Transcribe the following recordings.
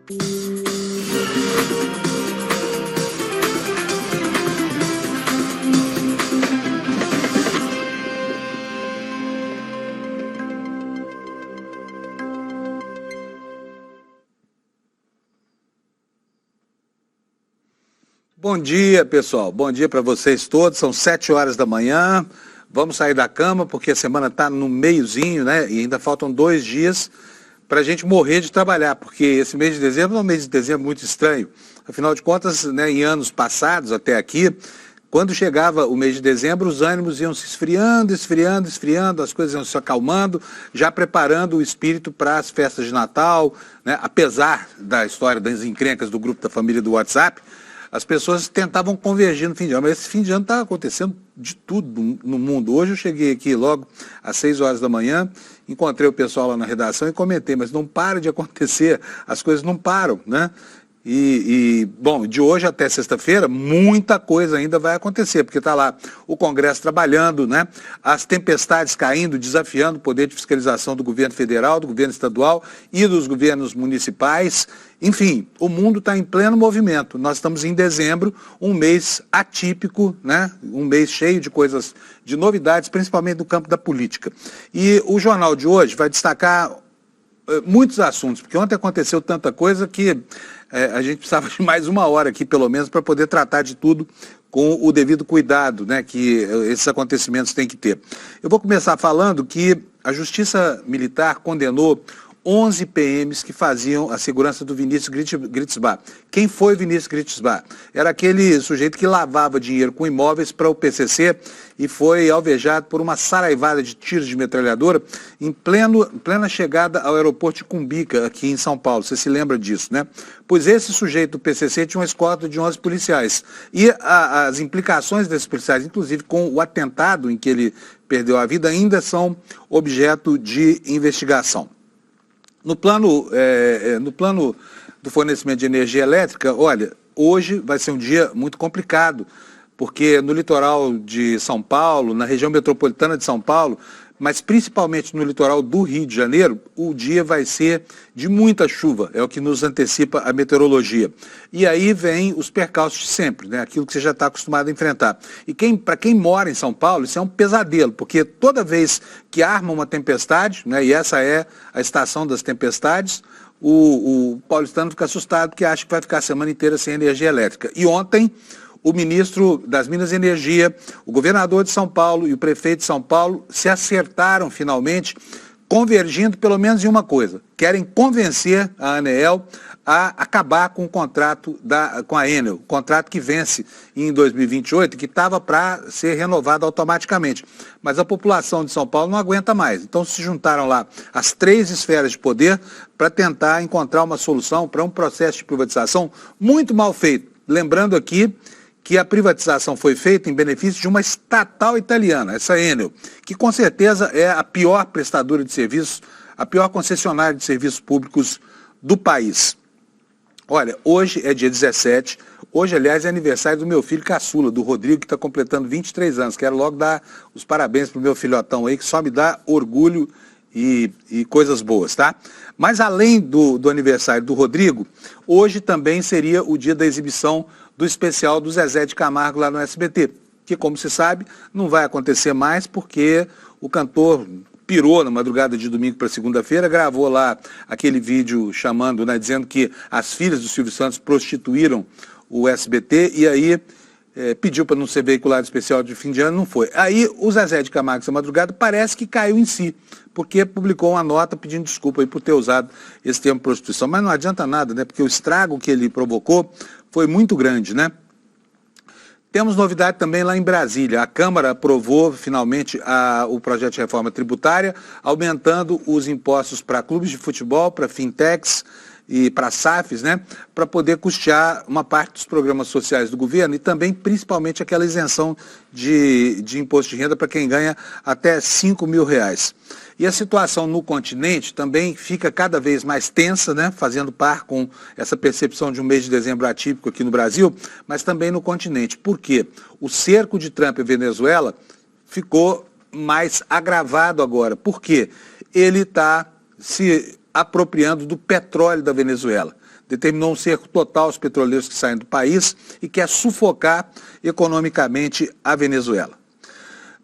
Bom dia, pessoal. Bom dia para vocês todos. São 7 horas da manhã. Vamos sair da cama porque a semana está no meiozinho, né? E ainda faltam 2 dias para a gente morrer de trabalhar, porque esse mês de dezembro é um mês de dezembro muito estranho. Afinal de contas, né, em anos passados até aqui, quando chegava o mês de dezembro, os ânimos iam se esfriando, as coisas iam se acalmando, já preparando o espírito para as festas de Natal, né? Apesar da história das encrencas do grupo da família do WhatsApp, as pessoas tentavam convergir no fim de ano, mas esse fim de ano está acontecendo de tudo no mundo. Hoje eu cheguei aqui logo às 6 horas da manhã, encontrei o pessoal lá na redação e comentei, mas não para de acontecer, as coisas não param, né? Bom, de hoje até sexta-feira, muita coisa ainda vai acontecer, porque está lá o Congresso trabalhando, né? As tempestades caindo, desafiando o poder de fiscalização do governo federal, do governo estadual e dos governos municipais. Enfim, o mundo está em pleno movimento. Nós estamos em dezembro, um mês atípico, né? Um mês cheio de coisas, de novidades, principalmente no campo da política. E o jornal de hoje vai destacar muitos assuntos, porque ontem aconteceu tanta coisa que a gente precisava de mais 1 hora aqui, pelo menos, para poder tratar de tudo com o devido cuidado, né, que esses acontecimentos têm que ter. Eu vou começar falando que a Justiça Militar condenou 11 PMs que faziam a segurança do Vinícius Gritzbach. Quem foi Vinícius Gritzbach? Era aquele sujeito que lavava dinheiro com imóveis para o PCC e foi alvejado por uma saraivada de tiros de metralhadora em plena chegada ao aeroporto de Cumbica, aqui em São Paulo. Você se lembra disso, né? Pois esse sujeito do PCC tinha uma escolta de 11 policiais. E as implicações desses policiais, inclusive com o atentado em que ele perdeu a vida, ainda são objeto de investigação. No plano do fornecimento de energia elétrica, olha, hoje vai ser um dia muito complicado, porque no litoral de São Paulo, na região metropolitana de São Paulo, mas principalmente no litoral do Rio de Janeiro, o dia vai ser de muita chuva, é o que nos antecipa a meteorologia. E aí vem os percalços de sempre, né? Aquilo que você já está acostumado a enfrentar. E para quem mora em São Paulo, isso é um pesadelo, porque toda vez que arma uma tempestade, né, e essa é a estação das tempestades, o paulistano fica assustado porque acha que vai ficar a semana inteira sem energia elétrica. E ontem, o ministro das Minas e Energia, o governador de São Paulo e o prefeito de São Paulo se acertaram finalmente, convergindo pelo menos em uma coisa. Querem convencer a ANEEL a acabar com o contrato com a Enel, contrato que vence em 2028 e que estava para ser renovado automaticamente. Mas a população de São Paulo não aguenta mais. Então se juntaram lá as 3 esferas de poder para tentar encontrar uma solução para um processo de privatização muito mal feito. Lembrando aqui que a privatização foi feita em benefício de uma estatal italiana, essa Enel, que com certeza é a pior prestadora de serviços, a pior concessionária de serviços públicos do país. Olha, hoje é dia 17, hoje, aliás, é aniversário do meu filho caçula, do Rodrigo, que está completando 23 anos. Quero logo dar os parabéns para o meu filhotão aí, que só me dá orgulho e coisas boas, tá? Mas além do aniversário do Rodrigo, hoje também seria o dia da exibição do especial do Zezé de Camargo lá no SBT, que, como se sabe, não vai acontecer mais porque o cantor pirou na madrugada de domingo para segunda-feira, gravou lá aquele vídeo chamando, né, dizendo que as filhas do Silvio Santos prostituíram o SBT e aí pediu para não ser veiculado especial de fim de ano, não foi. Aí o Zezé de Camargo essa madrugada parece que caiu em si, porque publicou uma nota pedindo desculpa aí por ter usado esse termo prostituição, mas não adianta nada, né, porque o estrago que ele provocou foi muito grande, né? Temos novidade também lá em Brasília. A Câmara aprovou finalmente o projeto de reforma tributária, aumentando os impostos para clubes de futebol, para fintechs e para SAFs, né, para poder custear uma parte dos programas sociais do governo e também, principalmente, aquela isenção de imposto de renda para quem ganha até R$5.000. E a situação no continente também fica cada vez mais tensa, né, fazendo par com essa percepção de um mês de dezembro atípico aqui no Brasil, mas também no continente. Por quê? O cerco de Trump à Venezuela ficou mais agravado agora. Por quê? Ele está se apropriando do petróleo da Venezuela. determinou um cerco total aos petroleiros que saem do país e quer sufocar economicamente a Venezuela.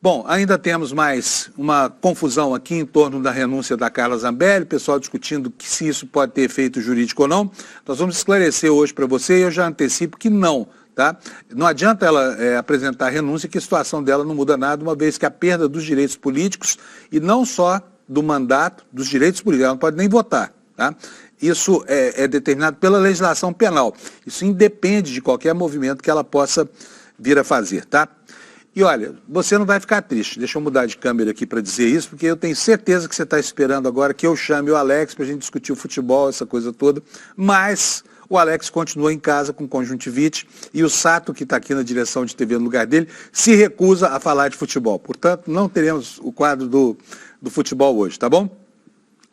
Bom, ainda temos mais uma confusão aqui em torno da renúncia da Carla Zambelli, pessoal discutindo se isso pode ter efeito jurídico ou não. Nós vamos esclarecer hoje para você e eu já antecipo que não. Tá? Não adianta ela apresentar a renúncia, que a situação dela não muda nada, uma vez que a perda dos direitos políticos, e não só do mandato, dos direitos políticos, ela não pode nem votar. Tá? Isso é determinado pela legislação penal. Isso independe de qualquer movimento que ela possa vir a fazer. Tá? E olha, você não vai ficar triste. Deixa eu mudar de câmera aqui para dizer isso, porque eu tenho certeza que você está esperando agora que eu chame o Alex para a gente discutir o futebol, essa coisa toda, mas o Alex continua em casa com conjuntivite e o Sato, que está aqui na direção de TV no lugar dele, se recusa a falar de futebol. Portanto, não teremos o quadro do futebol hoje, tá bom?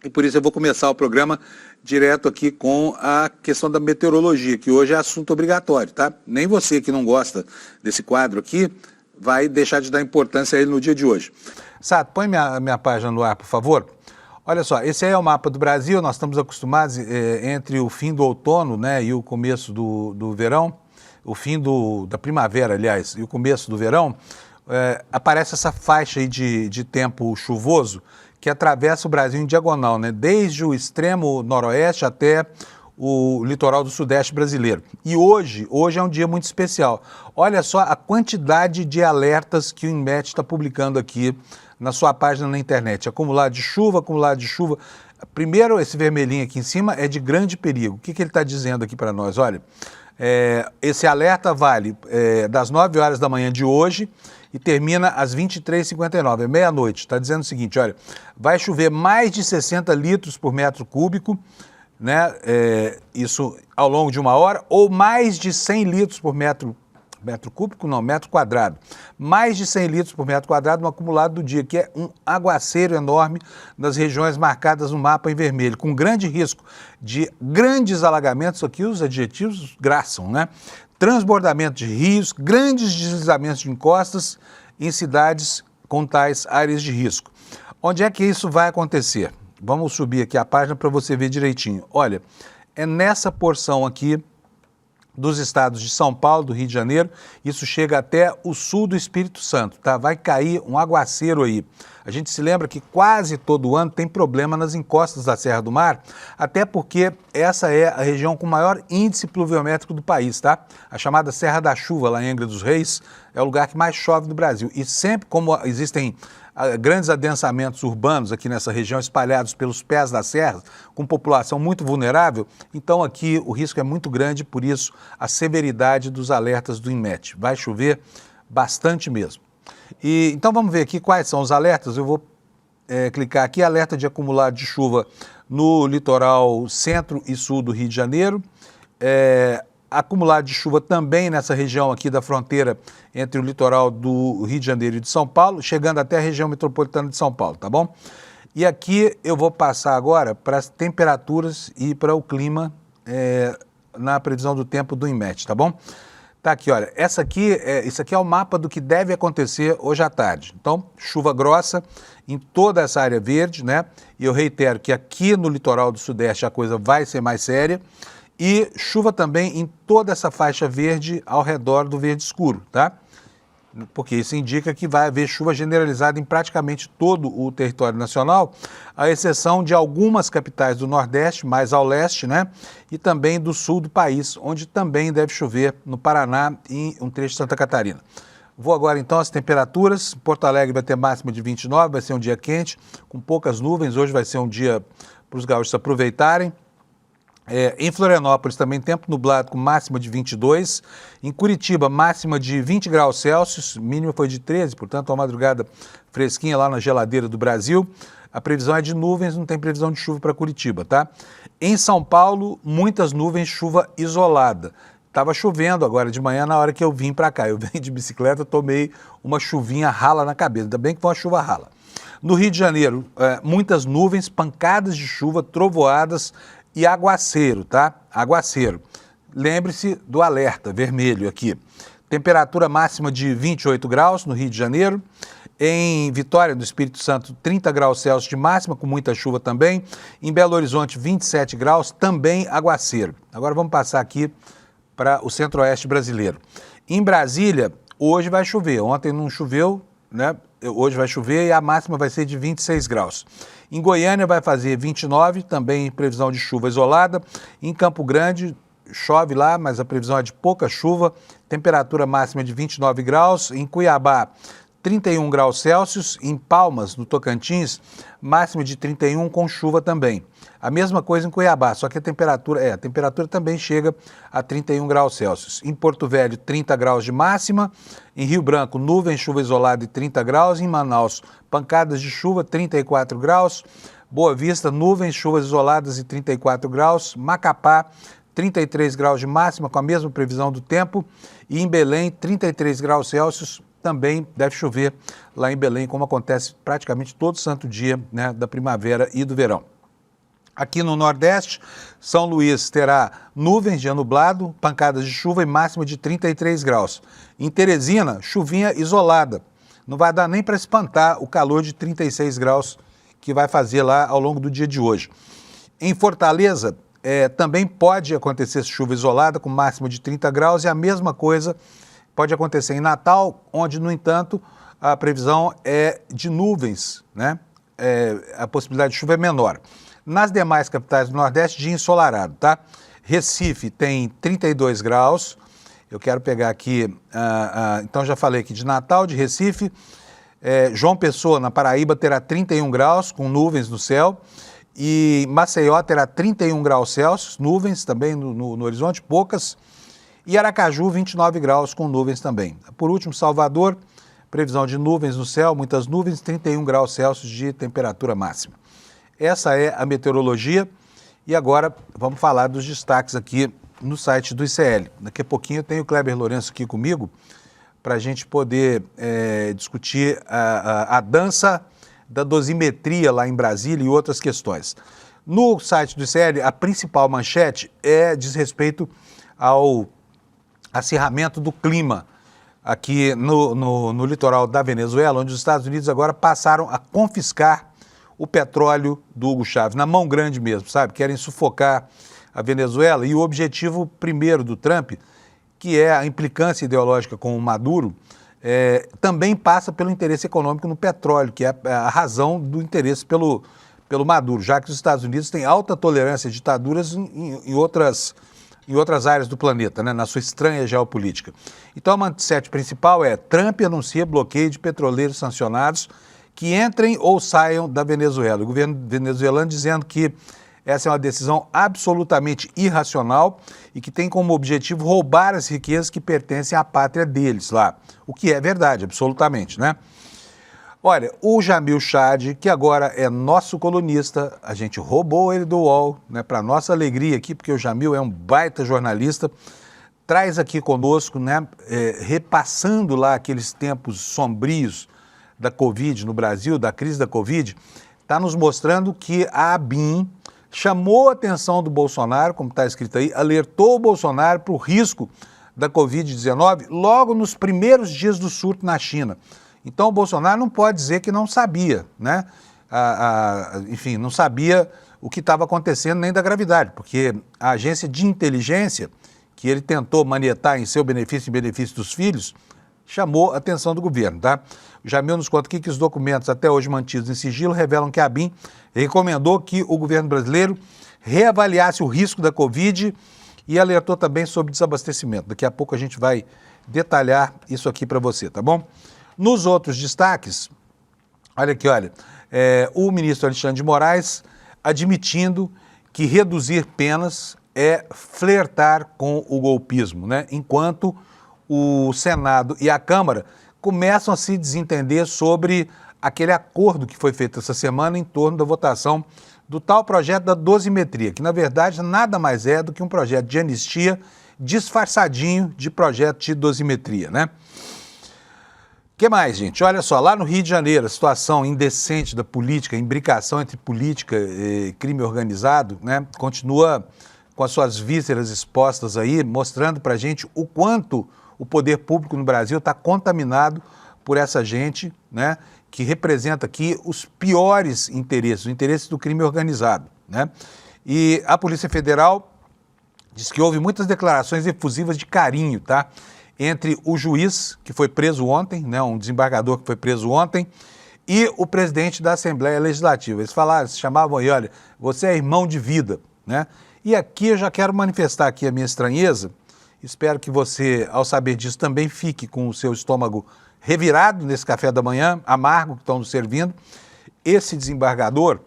E por isso eu vou começar o programa direto aqui com a questão da meteorologia, que hoje é assunto obrigatório, tá? Nem você que não gosta desse quadro aqui vai deixar de dar importância a ele no dia de hoje. Sato, põe minha página no ar, por favor. Olha só, esse aí é o mapa do Brasil, nós estamos acostumados entre o fim do outono, né, e o começo do verão, o fim da primavera, aliás, e o começo do verão, aparece essa faixa aí de tempo chuvoso que atravessa o Brasil em diagonal, né, desde o extremo noroeste até o litoral do sudeste brasileiro. E hoje é um dia muito especial. Olha só a quantidade de alertas que o INMET está publicando aqui na sua página na internet. Acumulado de chuva. Primeiro, esse vermelhinho aqui em cima é de grande perigo. O que ele está dizendo aqui para nós? Olha, esse alerta vale das 9 horas da manhã de hoje e termina às 23h59, é meia-noite. Está dizendo o seguinte, olha, vai chover mais de 60 litros por metro cúbico, né? Isso ao longo de uma hora, ou mais de 100 litros por metro cúbico, não, metro quadrado. Mais de 100 litros por metro quadrado no acumulado do dia, que é um aguaceiro enorme nas regiões marcadas no mapa em vermelho, com grande risco de grandes alagamentos, aqui os adjetivos graçam, né? Transbordamento de rios, grandes deslizamentos de encostas em cidades com tais áreas de risco. Onde é que isso vai acontecer? Vamos subir aqui a página para você ver direitinho. Olha, é nessa porção aqui dos estados de São Paulo, do Rio de Janeiro, isso chega até o sul do Espírito Santo, tá? Vai cair um aguaceiro aí. A gente se lembra que quase todo ano tem problema nas encostas da Serra do Mar, até porque essa é a região com maior índice pluviométrico do país, tá? A chamada Serra da Chuva, lá em Angra dos Reis, é o lugar que mais chove do Brasil. E sempre, como existem grandes adensamentos urbanos aqui nessa região, espalhados pelos pés das serras, com população muito vulnerável, então aqui o risco é muito grande, por isso a severidade dos alertas do INMET. Vai chover bastante mesmo. Então vamos ver aqui quais são os alertas. Eu vou clicar aqui, alerta de acumulado de chuva no litoral centro e sul do Rio de Janeiro, acumulado de chuva também nessa região aqui da fronteira entre o litoral do Rio de Janeiro e de São Paulo, chegando até a região metropolitana de São Paulo, tá bom? E aqui eu vou passar agora para as temperaturas e para o clima na previsão do tempo do INMET, tá bom? Tá aqui, olha, isso aqui é o mapa do que deve acontecer hoje à tarde. Então, chuva grossa em toda essa área verde, né? E eu reitero que aqui no litoral do sudeste a coisa vai ser mais séria. E chuva também em toda essa faixa verde ao redor do verde escuro, tá? Porque isso indica que vai haver chuva generalizada em praticamente todo o território nacional, à exceção de algumas capitais do Nordeste, mais ao leste, né? E também do sul do país, onde também deve chover no Paraná e um trecho de Santa Catarina. Vou agora então às temperaturas. Porto Alegre vai ter máxima de 29, vai ser um dia quente, com poucas nuvens. Hoje vai ser um dia para os gaúchos aproveitarem. Em Florianópolis também tempo nublado com máxima de 22, em Curitiba máxima de 20 graus Celsius, mínima foi de 13, portanto uma madrugada fresquinha lá na geladeira do Brasil. A previsão é de nuvens, não tem previsão de chuva para Curitiba, tá? Em São Paulo, muitas nuvens, chuva isolada. Estava chovendo agora de manhã na hora que eu vim para cá, eu vim de bicicleta, tomei uma chuvinha rala na cabeça, ainda bem que foi uma chuva rala. No Rio de Janeiro, muitas nuvens, pancadas de chuva, trovoadas, e aguaceiro, tá? Aguaceiro. Lembre-se do alerta vermelho aqui. Temperatura máxima de 28 graus no Rio de Janeiro. Em Vitória do Espírito Santo, 30 graus Celsius de máxima, com muita chuva também. Em Belo Horizonte, 27 graus, também aguaceiro. Agora vamos passar aqui para o centro-oeste brasileiro. Em Brasília, hoje vai chover. Ontem não choveu, né? Hoje vai chover e a máxima vai ser de 26 graus. Em Goiânia vai fazer 29, também previsão de chuva isolada. Em Campo Grande, chove lá, mas a previsão é de pouca chuva. Temperatura máxima de 29 graus. Em Cuiabá, 31 graus Celsius, em Palmas, no Tocantins, máxima de 31 com chuva também. A mesma coisa em Cuiabá, só que a temperatura também chega a 31 graus Celsius. Em Porto Velho, 30 graus de máxima. Em Rio Branco, nuvem, chuva isolada e 30 graus. Em Manaus, pancadas de chuva, 34 graus. Boa Vista, nuvens, chuvas isoladas e 34 graus. Macapá, 33 graus de máxima, com a mesma previsão do tempo. E em Belém, 33 graus Celsius. Também deve chover lá em Belém, como acontece praticamente todo santo dia, né, da primavera e do verão. Aqui no Nordeste, São Luís terá nuvens, dia nublado, pancadas de chuva e máxima de 33 graus. Em Teresina, chuvinha isolada. Não vai dar nem para espantar o calor de 36 graus que vai fazer lá ao longo do dia de hoje. Em Fortaleza, também pode acontecer chuva isolada com máxima de 30 graus e a mesma coisa pode acontecer em Natal, onde, no entanto, a previsão é de nuvens, né? A possibilidade de chuva é menor. Nas demais capitais do Nordeste, dia ensolarado, tá? Recife tem 32 graus. Eu quero pegar aqui, então já falei aqui de Natal, de Recife. João Pessoa, na Paraíba, terá 31 graus, com nuvens no céu. E Maceió terá 31 graus Celsius, nuvens também no horizonte, poucas. E Aracaju, 29 graus, com nuvens também. Por último, Salvador, previsão de nuvens no céu, muitas nuvens, 31 graus Celsius de temperatura máxima. Essa é a meteorologia e agora vamos falar dos destaques aqui no site do ICL. Daqui a pouquinho eu tenho o Kleber Lourenço aqui comigo para a gente poder discutir a dança da dosimetria lá em Brasília e outras questões. No site do ICL, a principal manchete diz respeito ao acirramento do clima aqui no litoral da Venezuela, onde os Estados Unidos agora passaram a confiscar o petróleo do Hugo Chávez, na mão grande mesmo, sabe? Querem sufocar a Venezuela e o objetivo primeiro do Trump, que é a implicância ideológica com o Maduro, também passa pelo interesse econômico no petróleo, que é a razão do interesse pelo Maduro, já que os Estados Unidos têm alta tolerância a ditaduras em outras áreas do planeta, né, na sua estranha geopolítica. Então a manchete principal é: Trump anuncia bloqueio de petroleiros sancionados que entrem ou saiam da Venezuela. O governo venezuelano dizendo que essa é uma decisão absolutamente irracional e que tem como objetivo roubar as riquezas que pertencem à pátria deles lá. O que é verdade, absolutamente, né? Olha, o Jamil Chad, que agora é nosso colunista, a gente roubou ele do UOL, né, para nossa alegria aqui, porque o Jamil é um baita jornalista, traz aqui conosco, né, repassando lá aqueles tempos sombrios da Covid no Brasil, da crise da Covid, está nos mostrando que a ABIN chamou a atenção do Bolsonaro, como está escrito aí, alertou o Bolsonaro para o risco da Covid-19 logo nos primeiros dias do surto na China. Então o Bolsonaro não pode dizer que não sabia, né? Enfim, não sabia o que estava acontecendo nem da gravidade, porque a agência de inteligência, que ele tentou manietar em seu benefício e benefício dos filhos, chamou a atenção do governo, tá? O Jamil nos conta aqui que os documentos até hoje mantidos em sigilo revelam que a ABIN recomendou que o governo brasileiro reavaliasse o risco da Covid e alertou também sobre desabastecimento. Daqui a pouco a gente vai detalhar isso aqui para você, tá bom? Nos outros destaques, olha aqui, o ministro Alexandre de Moraes admitindo que reduzir penas é flertar com o golpismo, né? Enquanto o Senado e a Câmara começam a se desentender sobre aquele acordo que foi feito essa semana em torno da votação do tal projeto da dosimetria, que na verdade nada mais é do que um projeto de anistia disfarçadinho de projeto de dosimetria, né? O que mais, gente? Olha só, lá no Rio de Janeiro, a situação indecente da política, a imbricação entre política e crime organizado, né, continua com as suas vísceras expostas aí, mostrando pra gente o quanto o poder público no Brasil está contaminado por essa gente, né, que representa aqui os piores interesses, os interesses do crime organizado, né? E a Polícia Federal diz que houve muitas declarações efusivas de carinho, tá? Entre o juiz, que foi preso ontem, né, um desembargador que foi preso ontem, e o presidente da Assembleia Legislativa. Eles falaram, se chamavam aí, olha, você é irmão de vida, né? E aqui eu já quero manifestar aqui a minha estranheza. Espero que você, ao saber disso, também fique com o seu estômago revirado nesse café da manhã, amargo que estão nos servindo. Esse desembargador,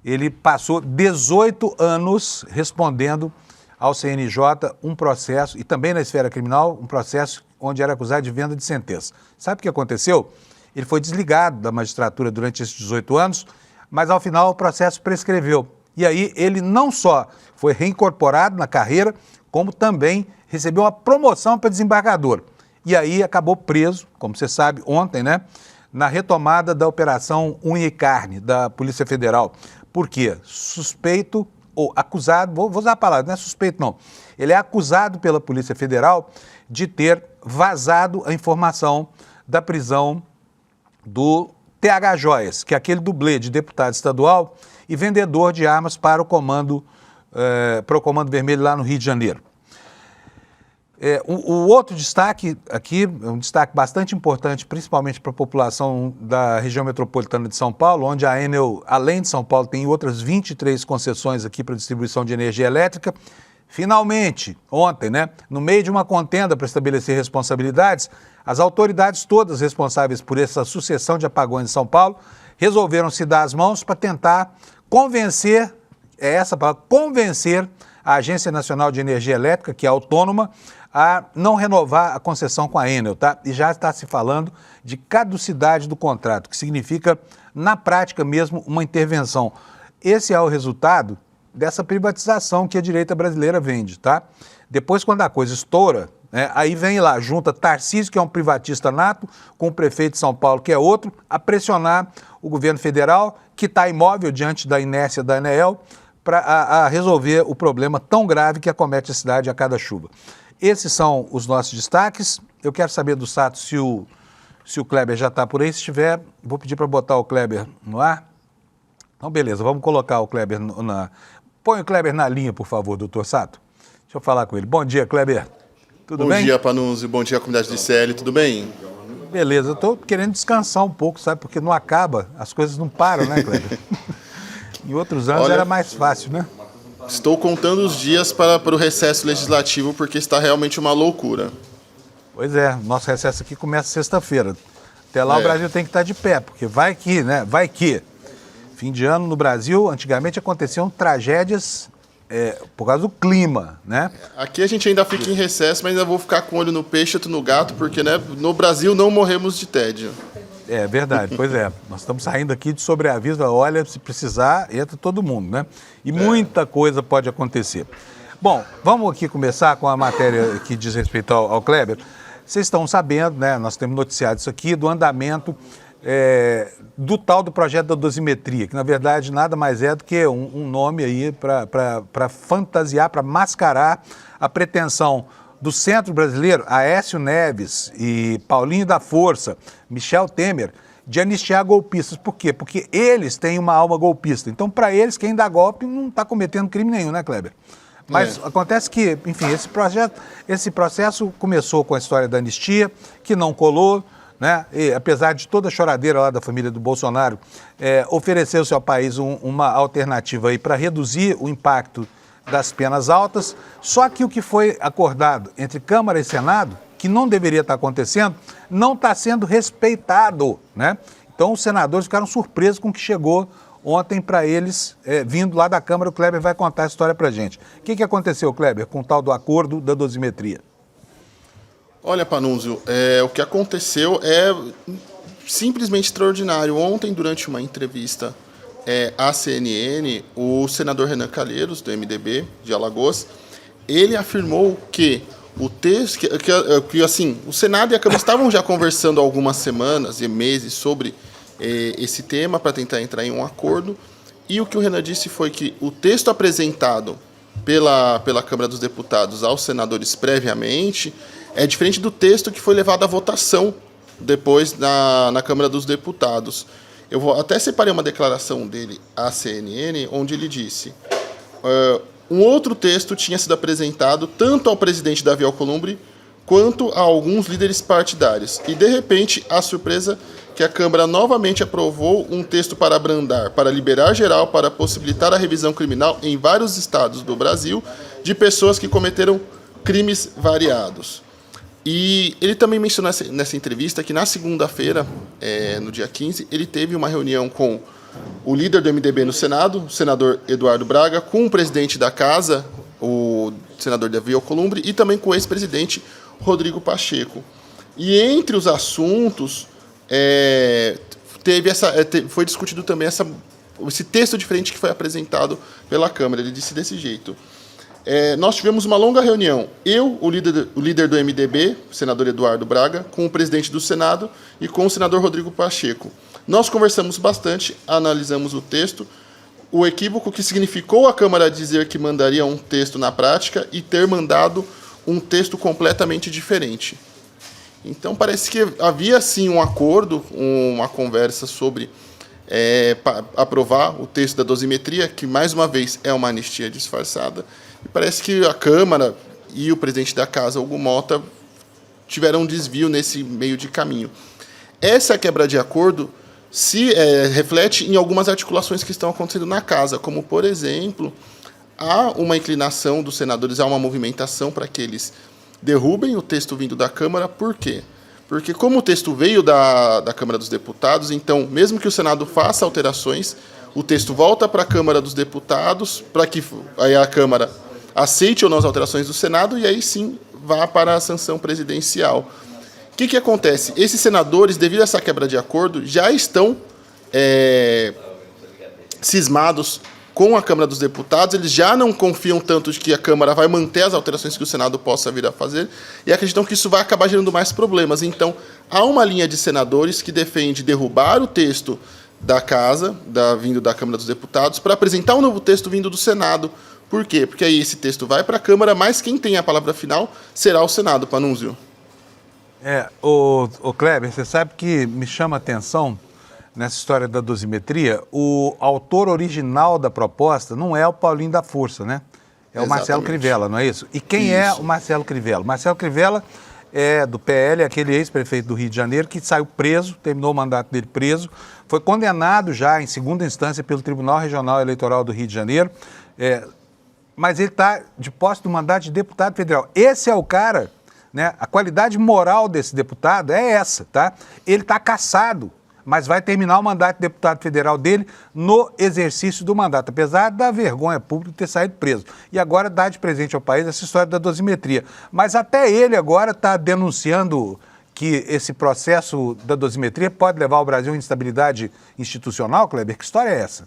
ele passou 18 anos respondendo ao CNJ um processo, e também na esfera criminal, um processo onde era acusado de venda de sentença. Sabe o que aconteceu? Ele foi desligado da magistratura durante esses 18 anos, mas ao final o processo prescreveu. E aí ele não só foi reincorporado na carreira, como também recebeu uma promoção para desembargador. E aí acabou preso, como você sabe, ontem, né? Na retomada da Operação Unha e Carne da Polícia Federal. Por quê? Suspeito ou acusado, vou usar a palavra, não é suspeito não. Ele é acusado pela Polícia Federal de ter vazado a informação da prisão do TH Joias, que é aquele dublê de deputado estadual e vendedor de armas para o Comando Vermelho lá no Rio de Janeiro. O outro destaque aqui, um destaque bastante importante, principalmente para a população da região metropolitana de São Paulo, onde a Enel, além de São Paulo, tem outras 23 concessões aqui para distribuição de energia elétrica. Finalmente, ontem, né, no meio de uma contenda para estabelecer responsabilidades, as autoridades todas responsáveis por essa sucessão de apagões em São Paulo resolveram se dar as mãos para tentar convencer, convencer a Agência Nacional de Energia Elétrica, que é autônoma, a não renovar a concessão com a Enel, tá? E já está se falando de caducidade do contrato, que significa, na prática mesmo, uma intervenção. Esse é o resultado dessa privatização que a direita brasileira vende, tá? Depois, quando a coisa estoura, né, aí vem lá, junta Tarcísio, que é um privatista nato, com o prefeito de São Paulo, que é outro, a pressionar o governo federal, que está imóvel diante da inércia da ANEEL, para resolver o problema tão grave que acomete a cidade a cada chuva. Esses são os nossos destaques. Eu quero saber do Sato se o Kleber já está por aí. Se estiver, vou pedir para botar o Kleber no ar. Então, beleza, vamos colocar o Kleber Põe o Kleber na linha, por favor, doutor Sato. Deixa eu falar com ele. Bom dia, Kleber. Tudo bem? Bom dia, Panunzio. Bom dia, comunidade de CL. Tudo bem? Beleza, eu estou querendo descansar um pouco, sabe? Porque não acaba, as coisas não param, né, Kleber? Em outros anos era mais fácil, né? Estou contando os dias para o recesso legislativo, porque está realmente uma loucura. Pois é, nosso recesso aqui começa sexta-feira. Até lá o Brasil tem que estar de pé, porque vai que, né? Vai que. Fim de ano no Brasil, antigamente aconteciam tragédias por causa do clima, né? Aqui a gente ainda fica em recesso, mas ainda vou ficar com o olho no peixe e outro no gato, porque, né, no Brasil não morremos de tédio. É verdade, pois é. Nós estamos saindo aqui de sobreaviso, olha, se precisar, entra todo mundo, né? E muita coisa pode acontecer. Bom, vamos aqui começar com a matéria que diz respeito ao Kleber. Vocês estão sabendo, né? Nós temos noticiado isso aqui, do andamento do tal do projeto da dosimetria, que na verdade nada mais é do que um nome aí para fantasiar, para mascarar a pretensão do Centro Brasileiro, Aécio Neves e Paulinho da Força, Michel Temer, de anistiar golpistas. Por quê? Porque eles têm uma alma golpista. Então, para eles, quem dá golpe não está cometendo crime nenhum, né, Kleber? Mas acontece que, enfim, esse processo começou com a história da anistia, que não colou, né? E, apesar de toda a choradeira lá da família do Bolsonaro, ofereceu-se ao país uma alternativa aí para reduzir o impacto das penas altas, só que o que foi acordado entre Câmara e Senado, que não deveria estar acontecendo, não está sendo respeitado, né? Então os senadores ficaram surpresos com o que chegou ontem para eles, vindo lá da Câmara. O Kleber vai contar a história para a gente. O que aconteceu, Kleber, com o tal do acordo da dosimetria? Olha, Panunzio, o que aconteceu é simplesmente extraordinário. Ontem, durante uma entrevista à CNN, o senador Renan Calheiros, do MDB de Alagoas, ele afirmou que o texto, que assim, o Senado e a Câmara estavam já conversando há algumas semanas e meses sobre esse tema para tentar entrar em um acordo, e o que o Renan disse foi que o texto apresentado pela Câmara dos Deputados aos senadores previamente é diferente do texto que foi levado à votação depois na Câmara dos Deputados. Eu vou até separei uma declaração dele à CNN, onde ele disse: um outro texto tinha sido apresentado tanto ao presidente Davi Alcolumbre quanto a alguns líderes partidários. E, de repente, a surpresa que a Câmara novamente aprovou um texto para abrandar, para liberar geral, para possibilitar a revisão criminal em vários estados do Brasil de pessoas que cometeram crimes variados. E ele também mencionou nessa entrevista que na segunda-feira, no dia 15, ele teve uma reunião com o líder do MDB no Senado, o senador Eduardo Braga, com o presidente da Casa, o senador Davi Alcolumbre, e também com o ex-presidente Rodrigo Pacheco. E entre os assuntos, foi discutido também esse texto diferente que foi apresentado pela Câmara. Ele disse desse jeito: nós tivemos uma longa reunião, o líder do MDB, o senador Eduardo Braga, com o presidente do Senado e com o senador Rodrigo Pacheco. Nós conversamos bastante, analisamos o texto, o equívoco que significou a Câmara dizer que mandaria um texto na prática e ter mandado um texto completamente diferente. Então, parece que havia, sim, um acordo, uma conversa sobre aprovar o texto da dosimetria, que, mais uma vez, é uma anistia disfarçada. E parece que a Câmara e o presidente da Casa, Hugo Mota, tiveram um desvio nesse meio de caminho. Essa quebra de acordo se reflete em algumas articulações que estão acontecendo na Casa, como, por exemplo, há uma inclinação dos senadores, há uma movimentação para que eles derrubem o texto vindo da Câmara. Por quê? Porque como o texto veio da Câmara dos Deputados, então, mesmo que o Senado faça alterações, o texto volta para a Câmara dos Deputados, para que aí a Câmara aceite ou não as alterações do Senado, e aí sim vá para a sanção presidencial. O que acontece? Esses senadores, devido a essa quebra de acordo, já estão cismados com a Câmara dos Deputados. Eles já não confiam tanto de que a Câmara vai manter as alterações que o Senado possa vir a fazer e acreditam que isso vai acabar gerando mais problemas. Então, há uma linha de senadores que defende derrubar o texto da Casa, vindo da Câmara dos Deputados, para apresentar um novo texto vindo do Senado. Por quê? Porque aí esse texto vai para a Câmara, mas quem tem a palavra final será o Senado, Panunzio. O Kleber, você sabe que me chama a atenção nessa história da dosimetria, o autor original da proposta não é o Paulinho da Força, né? É o Marcelo Crivella, não é isso? E quem é o Marcelo Crivella? Marcelo Crivella é do PL, aquele ex-prefeito do Rio de Janeiro, que saiu preso, terminou o mandato dele preso, foi condenado já em segunda instância pelo Tribunal Regional Eleitoral do Rio de Janeiro, mas ele está de posse do mandato de deputado federal. Esse é o cara, né? A qualidade moral desse deputado é essa, tá? Ele está cassado, mas vai terminar o mandato de deputado federal dele no exercício do mandato, apesar da vergonha pública de ter saído preso. E agora dá de presente ao país essa história da dosimetria. Mas até ele agora está denunciando que esse processo da dosimetria pode levar o Brasil à instabilidade institucional, Kleber? Que história é essa?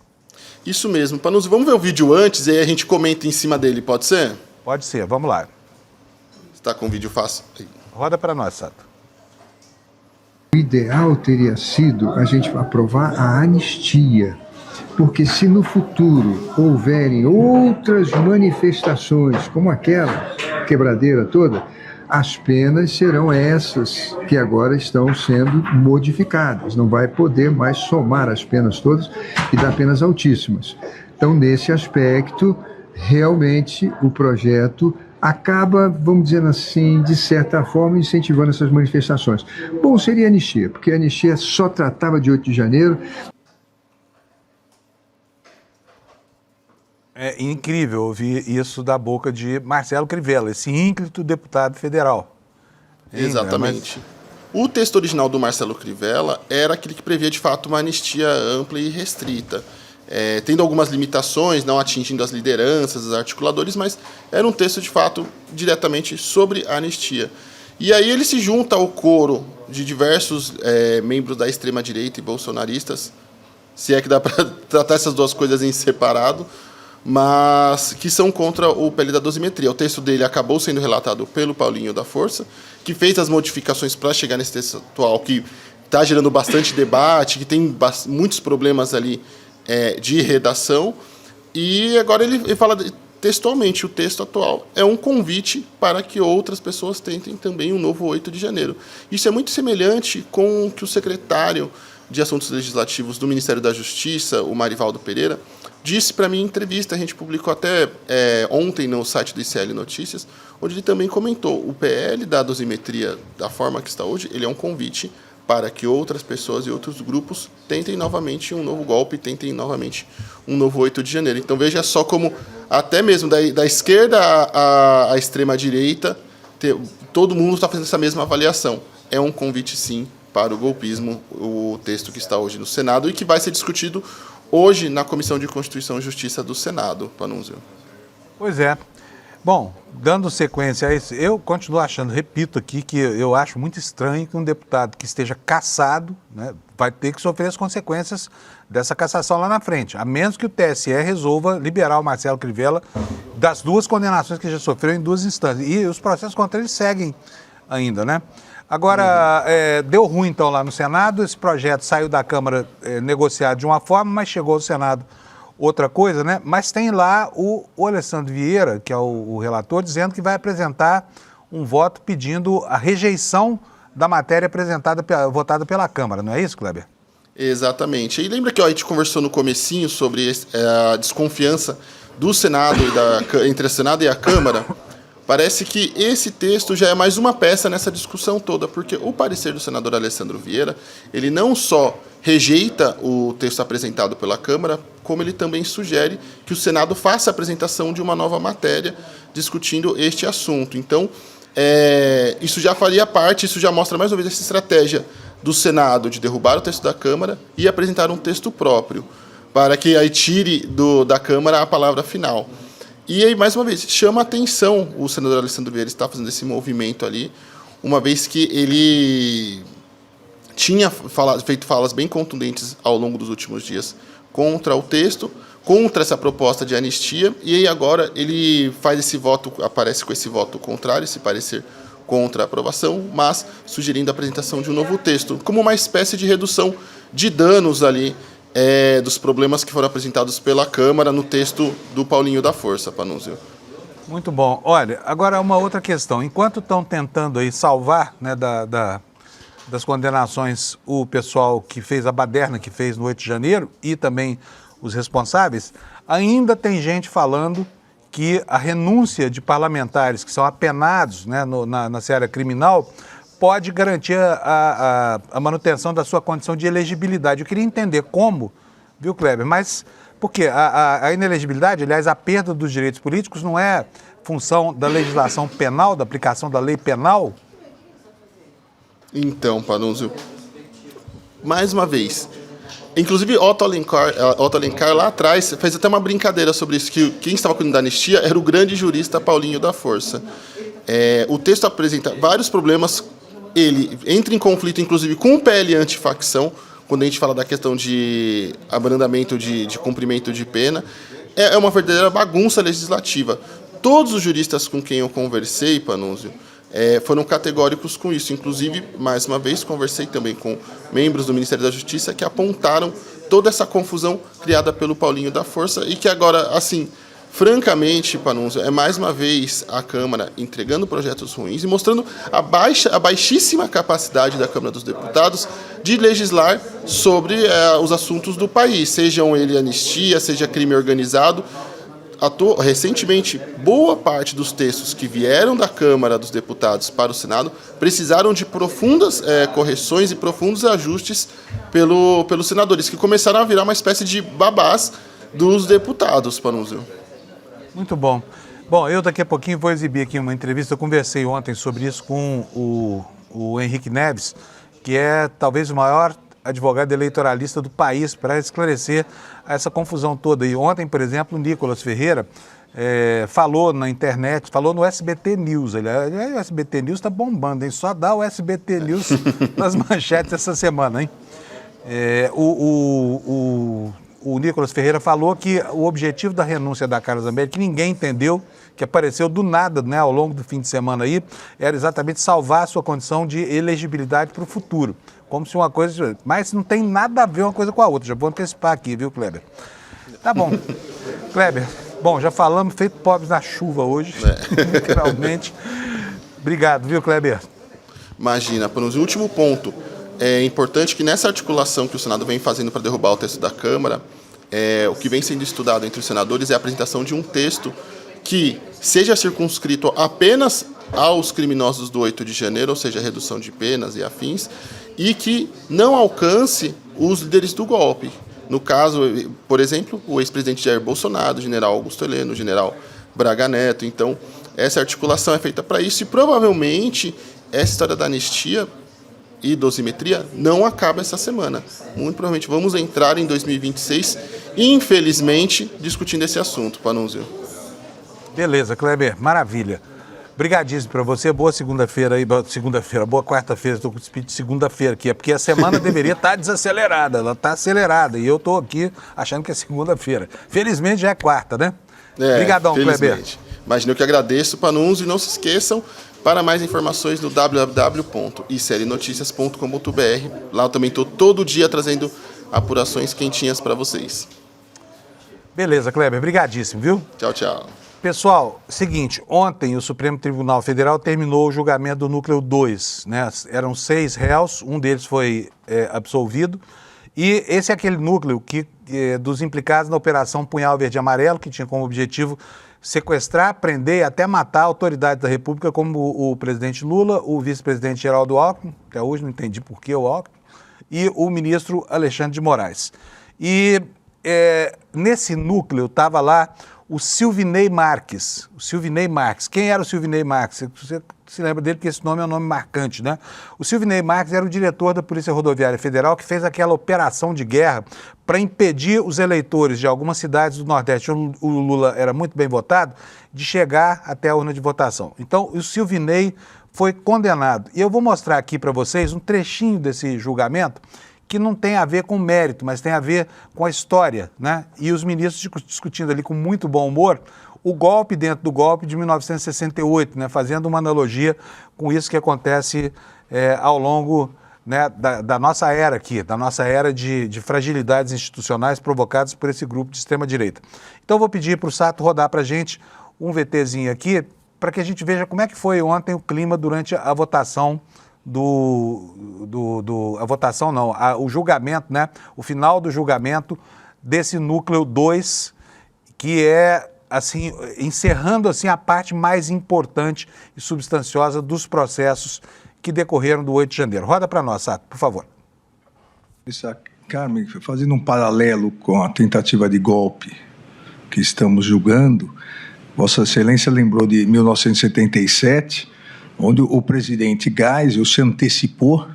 Isso mesmo. Panunzio, vamos ver o vídeo antes e aí a gente comenta em cima dele, pode ser? Pode ser, vamos lá. Está com o vídeo fácil? Roda para nós, Sato. O ideal teria sido a gente aprovar a anistia, porque se no futuro houverem outras manifestações como aquela quebradeira toda, as penas serão essas que agora estão sendo modificadas. Não vai poder mais somar as penas todas e dar penas altíssimas. Então, nesse aspecto, realmente o projeto acaba, vamos dizer assim, de certa forma, incentivando essas manifestações. Bom, seria anistia, porque a anistia só tratava de 8 de janeiro. É incrível ouvir isso da boca de Marcelo Crivella, esse ínclito deputado federal. Exatamente. O texto original do Marcelo Crivella era aquele que previa, de fato, uma anistia ampla e restrita. Tendo algumas limitações, não atingindo as lideranças, os articuladores, mas era um texto, de fato, diretamente sobre a anistia. E aí ele se junta ao coro de diversos membros da extrema-direita e bolsonaristas, se é que dá para tratar essas duas coisas em separado, mas que são contra o PL da dosimetria. O texto dele acabou sendo relatado pelo Paulinho da Força, que fez as modificações para chegar nesse texto atual, que está gerando bastante debate, que tem muitos problemas ali de redação, e agora ele fala textualmente, o texto atual é um convite para que outras pessoas tentem também um novo 8 de janeiro. Isso é muito semelhante com o que o secretário de Assuntos Legislativos do Ministério da Justiça, o Marivaldo Pereira, disse para mim em entrevista, a gente publicou até ontem no site do ICL Notícias, onde ele também comentou, o PL da dosimetria, da forma que está hoje, ele é um convite para que outras pessoas e outros grupos tentem novamente um novo golpe, tentem novamente um novo 8 de janeiro. Então veja só como, até mesmo da esquerda à extrema-direita, todo mundo está fazendo essa mesma avaliação. É um convite, sim, para o golpismo, o texto que está hoje no Senado e que vai ser discutido hoje na Comissão de Constituição e Justiça do Senado, Panunzio. Pois é. Bom, dando sequência a isso, eu continuo achando, repito aqui, que eu acho muito estranho que um deputado que esteja cassado, né, vai ter que sofrer as consequências dessa cassação lá na frente, a menos que o TSE resolva liberar o Marcelo Crivella das duas condenações que já sofreu em duas instâncias. E os processos contra ele seguem ainda, né? Agora, deu ruim então lá no Senado, esse projeto saiu da Câmara negociado de uma forma, mas chegou ao Senado outra coisa, né? Mas tem lá o Alessandro Vieira, que é o relator, dizendo que vai apresentar um voto pedindo a rejeição da matéria votada pela Câmara, não é isso, Kleber? Exatamente. E lembra que a gente conversou no comecinho sobre a desconfiança do Senado entre o Senado e a Câmara? Parece que esse texto já é mais uma peça nessa discussão toda, porque o parecer do senador Alessandro Vieira, ele não só rejeita o texto apresentado pela Câmara, como ele também sugere que o Senado faça a apresentação de uma nova matéria discutindo este assunto. Então, isso já faria parte, isso já mostra mais uma vez essa estratégia do Senado de derrubar o texto da Câmara e apresentar um texto próprio, para que aí tire da Câmara a palavra final. E aí, mais uma vez, chama a atenção o senador Alessandro Vieira está fazendo esse movimento ali, uma vez que ele tinha feito falas bem contundentes ao longo dos últimos dias contra o texto, contra essa proposta de anistia, e aí agora ele faz esse voto, aparece com esse voto contrário, esse parecer contra a aprovação, mas sugerindo a apresentação de um novo texto, como uma espécie de redução de danos ali, dos problemas que foram apresentados pela Câmara no texto do Paulinho da Força, Panunzio. Muito bom. Olha, agora uma outra questão. Enquanto estão tentando aí salvar, né, das condenações o pessoal que fez a baderna que fez no 8 de janeiro e também os responsáveis, ainda tem gente falando que a renúncia de parlamentares que são apenados, né, na seara criminal pode garantir a manutenção da sua condição de elegibilidade. Eu queria entender como, viu, Kleber? Mas, porque a inelegibilidade, aliás, a perda dos direitos políticos não é função da legislação penal, da aplicação da lei penal? Então, Panunzio, mais uma vez, inclusive Otto Alencar lá atrás fez até uma brincadeira sobre isso, que quem estava cuidando da anistia era o grande jurista Paulinho da Força. O texto apresenta vários problemas. Ele entra em conflito, inclusive, com o PL antifacção, quando a gente fala da questão de abrandamento de cumprimento de pena. É uma verdadeira bagunça legislativa. Todos os juristas com quem eu conversei, Panunzio, foram categóricos com isso. Inclusive, mais uma vez, conversei também com membros do Ministério da Justiça que apontaram toda essa confusão criada pelo Paulinho da Força e que agora, assim, francamente, Panunzio, é mais uma vez a Câmara entregando projetos ruins e mostrando a baixíssima capacidade da Câmara dos Deputados de legislar sobre os assuntos do país, sejam ele anistia, seja crime organizado. Recentemente, boa parte dos textos que vieram da Câmara dos Deputados para o Senado precisaram de profundas correções e profundos ajustes pelos senadores, que começaram a virar uma espécie de babás dos deputados, Panunzio. Muito bom. Bom, eu daqui a pouquinho vou exibir aqui uma entrevista. Eu conversei ontem sobre isso com o Henrique Neves, que é talvez o maior advogado eleitoralista do país, para esclarecer essa confusão toda. E ontem, por exemplo, o Nicolas Ferreira falou na internet, falou no SBT News. O SBT News está bombando, hein? Só dá o SBT News nas manchetes essa semana, hein? O Nicolas Ferreira falou que o objetivo da renúncia da Carla Zambelli, que ninguém entendeu, que apareceu do nada, né, ao longo do fim de semana aí, era exatamente salvar a sua condição de elegibilidade para o futuro. Como se uma coisa... Mas não tem nada a ver uma coisa com a outra. Já vou antecipar aqui, viu, Kleber? Tá bom. Kleber, Bom, já falamos, feito pobres na chuva hoje, literalmente. Obrigado, viu, Kleber? Imagina, Panunzio. O último ponto. É importante que nessa articulação que o Senado vem fazendo para derrubar o texto da Câmara, o que vem sendo estudado entre os senadores é a apresentação de um texto que seja circunscrito apenas aos criminosos do 8 de janeiro, ou seja, redução de penas e afins, e que não alcance os líderes do golpe. No caso, por exemplo, o ex-presidente Jair Bolsonaro, o general Augusto Heleno, o general Braga Neto. Então, essa articulação é feita para isso e provavelmente essa história da anistia e dosimetria não acaba essa semana. Muito provavelmente vamos entrar em 2026, infelizmente, discutindo esse assunto, Panunzio. Beleza, Kleber, maravilha. Obrigadíssimo para você, boa segunda-feira aí, boa quarta-feira, estou com o espírito de segunda-feira aqui, porque a semana deveria estar desacelerada, ela está acelerada e eu estou aqui achando que é segunda-feira. Felizmente já é quarta, né? Obrigadão, Kleber. Imagina, eu que agradeço, Panunzio, e não se esqueçam, para mais informações no www.iclnoticias.com.br. Lá eu também estou todo dia trazendo apurações quentinhas para vocês. Beleza, Kleber, brigadíssimo, viu? Tchau, tchau. Pessoal, seguinte, ontem o Supremo Tribunal Federal terminou o julgamento do Núcleo 2, né? Eram 6 réus, um deles foi absolvido, e esse é aquele núcleo dos implicados na Operação Punhal Verde e Amarelo, que tinha como objetivo sequestrar, prender e até matar autoridades da República, como o presidente Lula, o vice-presidente Geraldo Alckmin, até hoje não entendi por que o Alckmin, e o ministro Alexandre de Moraes. E nesse núcleo estava lá o Silvinei Marques. O Silvinei Marques. Quem era o Silvinei Marques? Você se lembra dele, porque esse nome é um nome marcante, né? O Silvinei Marques era o diretor da Polícia Rodoviária Federal que fez aquela operação de guerra para impedir os eleitores de algumas cidades do Nordeste, onde o Lula era muito bem votado, de chegar até a urna de votação. Então, o Silvinei foi condenado. E eu vou mostrar aqui para vocês um trechinho desse julgamento que não tem a ver com mérito, mas tem a ver com a história, né? E os ministros discutindo ali com muito bom humor o golpe dentro do golpe de 1968, né? Fazendo uma analogia com isso que acontece ao longo, né, da nossa era aqui, da nossa era de fragilidades institucionais provocadas por esse grupo de extrema-direita. Então eu vou pedir para o Sato rodar para a gente um VTzinho aqui, para que a gente veja como é que foi ontem o clima durante a votação o julgamento, né? O final do julgamento desse núcleo 2, que é, assim, encerrando assim a parte mais importante e substanciosa dos processos que decorreram do 8 de janeiro. Roda para nós, Sato, por favor. Carmen, fazendo um paralelo com a tentativa de golpe que estamos julgando, Vossa Excelência lembrou de 1977, onde o presidente Geisel se antecipou.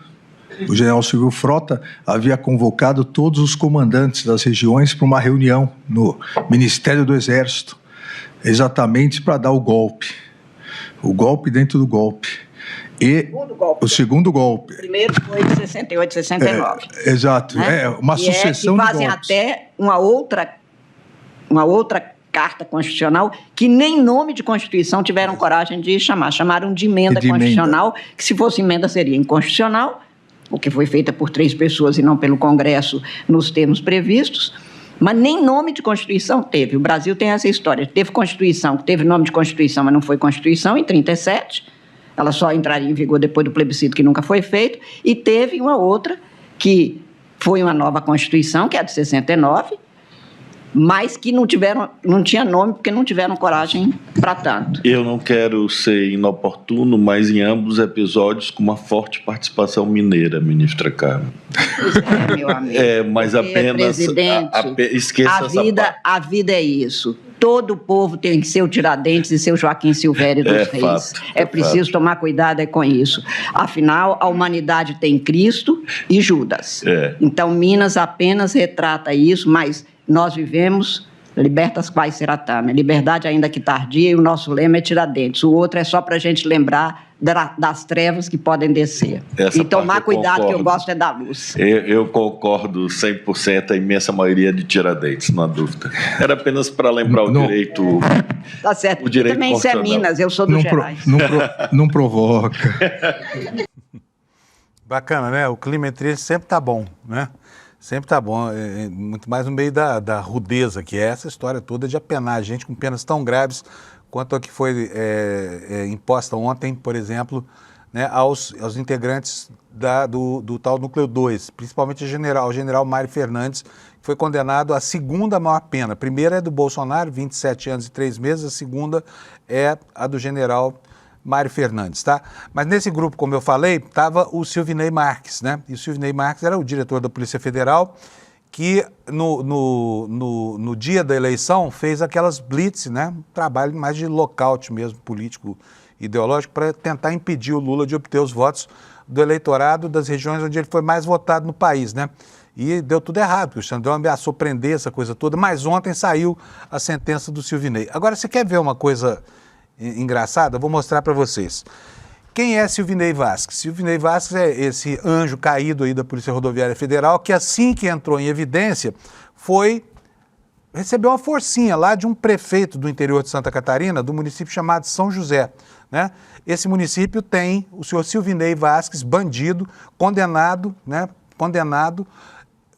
O general Silvio Frota havia convocado todos os comandantes das regiões para uma reunião no Ministério do Exército, exatamente para dar o golpe dentro do golpe. O segundo golpe. O primeiro foi de 68, 69. Exato, né? Uma sucessão de golpes. E fazem até uma outra carta constitucional que nem nome de Constituição tiveram coragem de chamar. Chamaram de emenda constitucional, que se fosse emenda seria inconstitucional, porque foi feita por 3 pessoas e não pelo Congresso nos termos previstos, mas nem nome de Constituição teve. O Brasil tem essa história. Teve Constituição, que teve nome de Constituição, mas não foi Constituição, em 1937. Ela só entraria em vigor depois do plebiscito, que nunca foi feito. E teve uma outra, que foi uma nova Constituição, que é a de 69, mas que não tinha nome porque não tiveram coragem para tanto. Eu não quero ser inoportuno, mas em ambos os episódios com uma forte participação mineira, ministra Carmen. Pois é, meu amigo. Mas porque, apenas esqueça essa parte. A vida é isso. Todo povo tem seu Tiradentes e seu Joaquim Silvério dos Reis. É preciso tomar cuidado com isso. Afinal, a humanidade tem Cristo e Judas. Então, Minas apenas retrata isso, mas nós vivemos libertas quae seratame, liberdade ainda que tardia, e o nosso lema é Tiradentes. O outro é só para a gente lembrar das trevas que podem descer. E tomar cuidado, que eu gosto é da luz. Eu concordo 100%, a imensa maioria de Tiradentes, não há dúvida. Era apenas para lembrar o direito. Tá certo. O direito também isso é Minas, eu sou do Gerais. Não provoca. Bacana, né? O clima entre eles sempre tá bom, né? Sempre tá bom, muito mais no meio da rudeza, que é essa história toda de apenar a gente com penas tão graves quanto a que foi imposta ontem, por exemplo, né, aos integrantes do tal Núcleo 2, principalmente o general Mário Fernandes, que foi condenado à segunda maior pena. A primeira é do Bolsonaro, 27 anos e 3 meses, a segunda é a do general Mário Fernandes, tá? Mas nesse grupo, como eu falei, estava o Silvinei Marques, né? E o Silvinei Marques era o diretor da Polícia Federal que no dia da eleição fez aquelas blitz, né? Um trabalho mais de lockout mesmo, político, ideológico, para tentar impedir o Lula de obter os votos do eleitorado das regiões onde ele foi mais votado no país, né? E deu tudo errado, porque o Xandão ameaçou prender essa coisa toda, mas ontem saiu a sentença do Silvinei. Agora, você quer ver uma coisa engraçada? Vou mostrar para vocês. Quem é Silvinei Vasquez? Silvinei Vasquez é esse anjo caído aí da Polícia Rodoviária Federal, que assim que entrou em evidência, recebeu uma forcinha lá de um prefeito do interior de Santa Catarina, do município chamado São José, né? Esse município tem o senhor Silvinei Vasquez, bandido, condenado, né? Condenado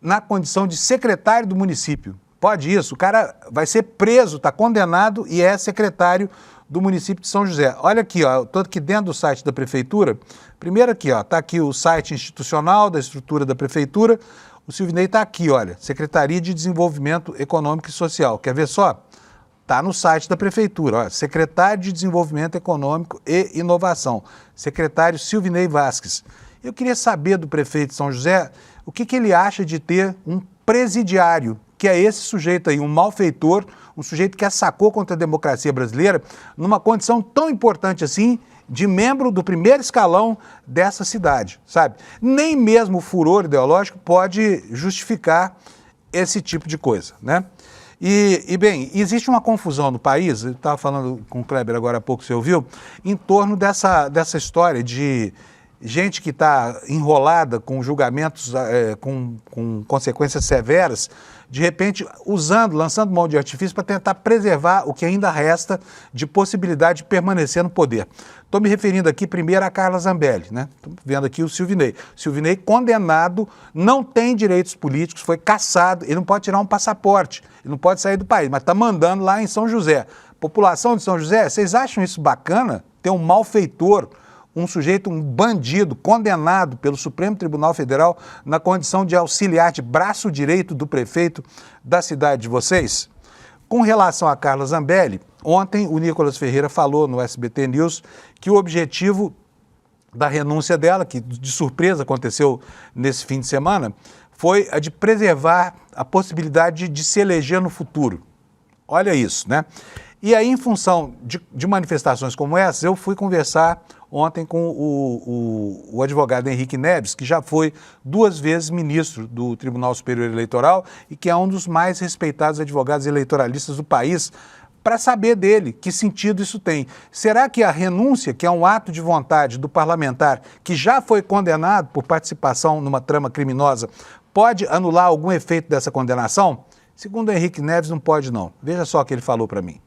na condição de secretário do município. Pode isso? O cara vai ser preso, está condenado e é secretário do município de São José. Olha aqui, ó, estou aqui dentro do site da prefeitura. Primeiro aqui, ó, está aqui o site institucional da estrutura da prefeitura. O Silvinei está aqui, olha, Secretaria de Desenvolvimento Econômico e Social. Quer ver só? Está no site da prefeitura, ó, Secretário de Desenvolvimento Econômico e Inovação, secretário Silvinei Vasquez. Eu queria saber do prefeito de São José o que ele acha de ter um presidiário, que é esse sujeito aí, um malfeitor, um sujeito que assacou contra a democracia brasileira, numa condição tão importante assim, de membro do primeiro escalão dessa cidade, sabe? Nem mesmo o furor ideológico pode justificar esse tipo de coisa, né? Bem, existe uma confusão no país, eu estava falando com o Kleber agora há pouco, você ouviu, em torno dessa história de gente que está enrolada com julgamentos com consequências severas, de repente lançando mão de artifício para tentar preservar o que ainda resta de possibilidade de permanecer no poder. Estou me referindo aqui primeiro a Carla Zambelli, né? Estou vendo aqui o Silvinei. Silvinei condenado, não tem direitos políticos, foi cassado, ele não pode tirar um passaporte, ele não pode sair do país, mas está mandando lá em São José. População de São José, vocês acham isso bacana? Ter um malfeitor, um sujeito, um bandido, condenado pelo Supremo Tribunal Federal na condição de auxiliar, de braço direito do prefeito da cidade de vocês? Com relação a Carla Zambelli, ontem o Nicolas Ferreira falou no SBT News que o objetivo da renúncia dela, que de surpresa aconteceu nesse fim de semana, foi a de preservar a possibilidade de se eleger no futuro. Olha isso, né? E aí, em função de manifestações como essas, eu fui conversar ontem com o advogado Henrique Neves, que já foi 2 vezes ministro do Tribunal Superior Eleitoral e que é um dos mais respeitados advogados eleitoralistas do país, para saber dele que sentido isso tem. Será que a renúncia, que é um ato de vontade do parlamentar que já foi condenado por participação numa trama criminosa, pode anular algum efeito dessa condenação? Segundo Henrique Neves, não pode não. Veja só o que ele falou para mim.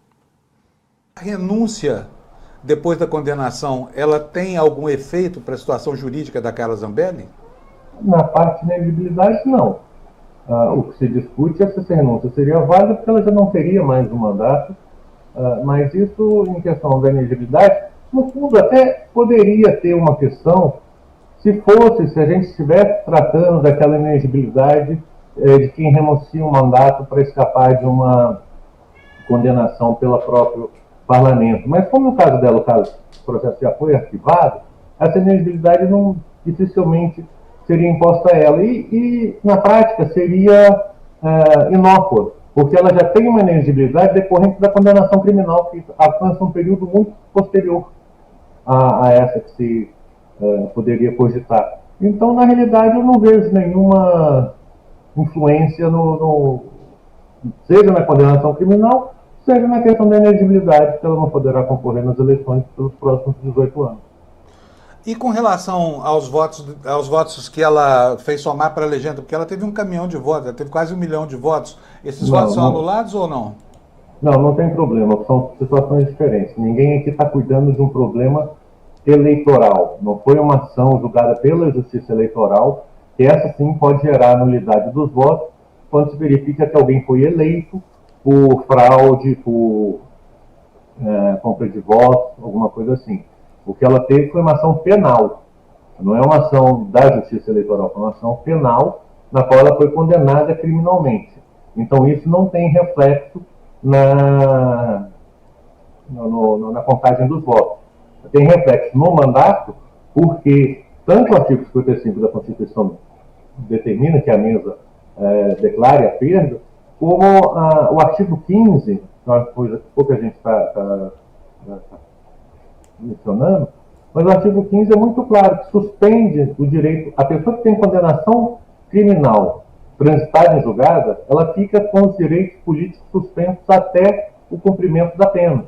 A renúncia, depois da condenação, ela tem algum efeito para a situação jurídica da Carla Zambelli? Na parte de inegibilidade, não. O que se discute é se essa renúncia seria válida, porque ela já não teria mais um mandato. Mas isso, em questão da inegibilidade, no fundo até poderia ter uma questão se a gente estivesse tratando daquela inegibilidade de quem renuncia um mandato para escapar de uma condenação pelo próprio parlamento. Mas como no caso dela, o processo já foi arquivado, essa inegibilidade dificilmente seria imposta a ela. E na prática, seria inócua, porque ela já tem uma inegibilidade decorrente da condenação criminal, que alcança um período muito posterior a essa que se poderia cogitar. Então, na realidade, eu não vejo nenhuma influência seja na condenação criminal, seja na questão da inegibilidade, que ela não poderá concorrer nas eleições pelos próximos 18 anos. E com relação aos votos que ela fez somar para a legenda, porque ela teve um caminhão de votos, ela teve quase 1 milhão de votos, esses votos são anulados ou não? Não tem problema, são situações diferentes. Ninguém aqui está cuidando de um problema eleitoral. Não foi uma ação julgada pela Justiça Eleitoral que essa sim pode gerar nulidade dos votos quando se verifica que alguém foi eleito por fraude, por compra de votos, alguma coisa assim. O que ela teve foi uma ação penal, não é uma ação da Justiça Eleitoral, foi uma ação penal na qual ela foi condenada criminalmente. Então isso não tem reflexo na contagem dos votos. Tem reflexo no mandato, porque tanto o artigo 55 da Constituição determina que a mesa declare a perda, como o artigo 15, que é uma coisa que pouca gente está mencionando, mas o artigo 15 é muito claro, que suspende o direito, a pessoa que tem condenação criminal transitada em julgada, ela fica com os direitos políticos suspensos até o cumprimento da pena.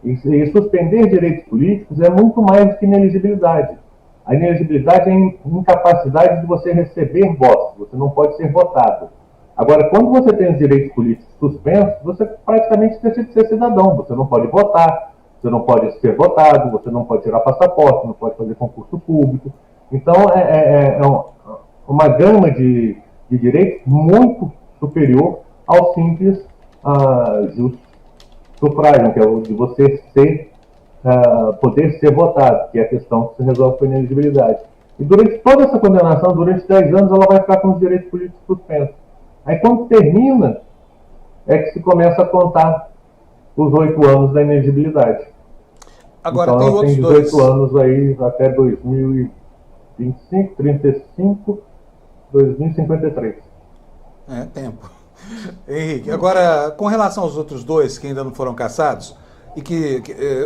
E suspender direitos políticos é muito mais do que inelegibilidade. A inelegibilidade é a incapacidade de você receber votos, você não pode ser votado. Agora, quando você tem os direitos políticos suspensos, você praticamente deixa de ser cidadão, você não pode votar, você não pode ser votado, você não pode tirar passaporte, não pode fazer concurso público. Então, é uma gama de direitos muito superior ao simples justo sufrágio, que é o de você poder ser votado, que é a questão que se resolve com a inelegibilidade. E durante toda essa condenação, durante 10 anos, ela vai ficar com os direitos políticos suspensos. Aí quando termina, é que se começa a contar os 8 anos da inelegibilidade. Agora, então tem ela outros tem 18 dois. anos aí até 2025, 35, 2053. É tempo. Henrique, agora, com relação aos outros dois que ainda não foram caçados, e que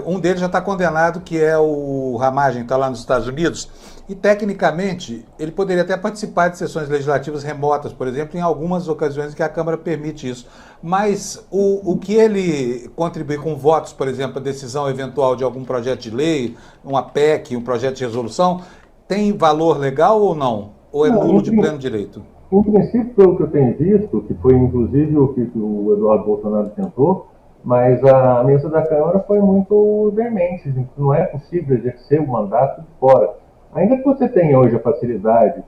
um deles já está condenado, que é o Ramagem, que está lá nos Estados Unidos, e tecnicamente ele poderia até participar de sessões legislativas remotas, por exemplo, em algumas ocasiões em que a Câmara permite isso. Mas o que ele contribui com votos, por exemplo, a decisão eventual de algum projeto de lei, uma PEC, um projeto de resolução, tem valor legal ou não? Ou é nulo de pleno direito? Em princípio, pelo que eu tenho visto, que foi inclusive o que o Eduardo Bolsonaro tentou, mas a mesa da Câmara foi muito veemente, não é possível exercer o mandato de fora. Ainda que você tenha hoje a facilidade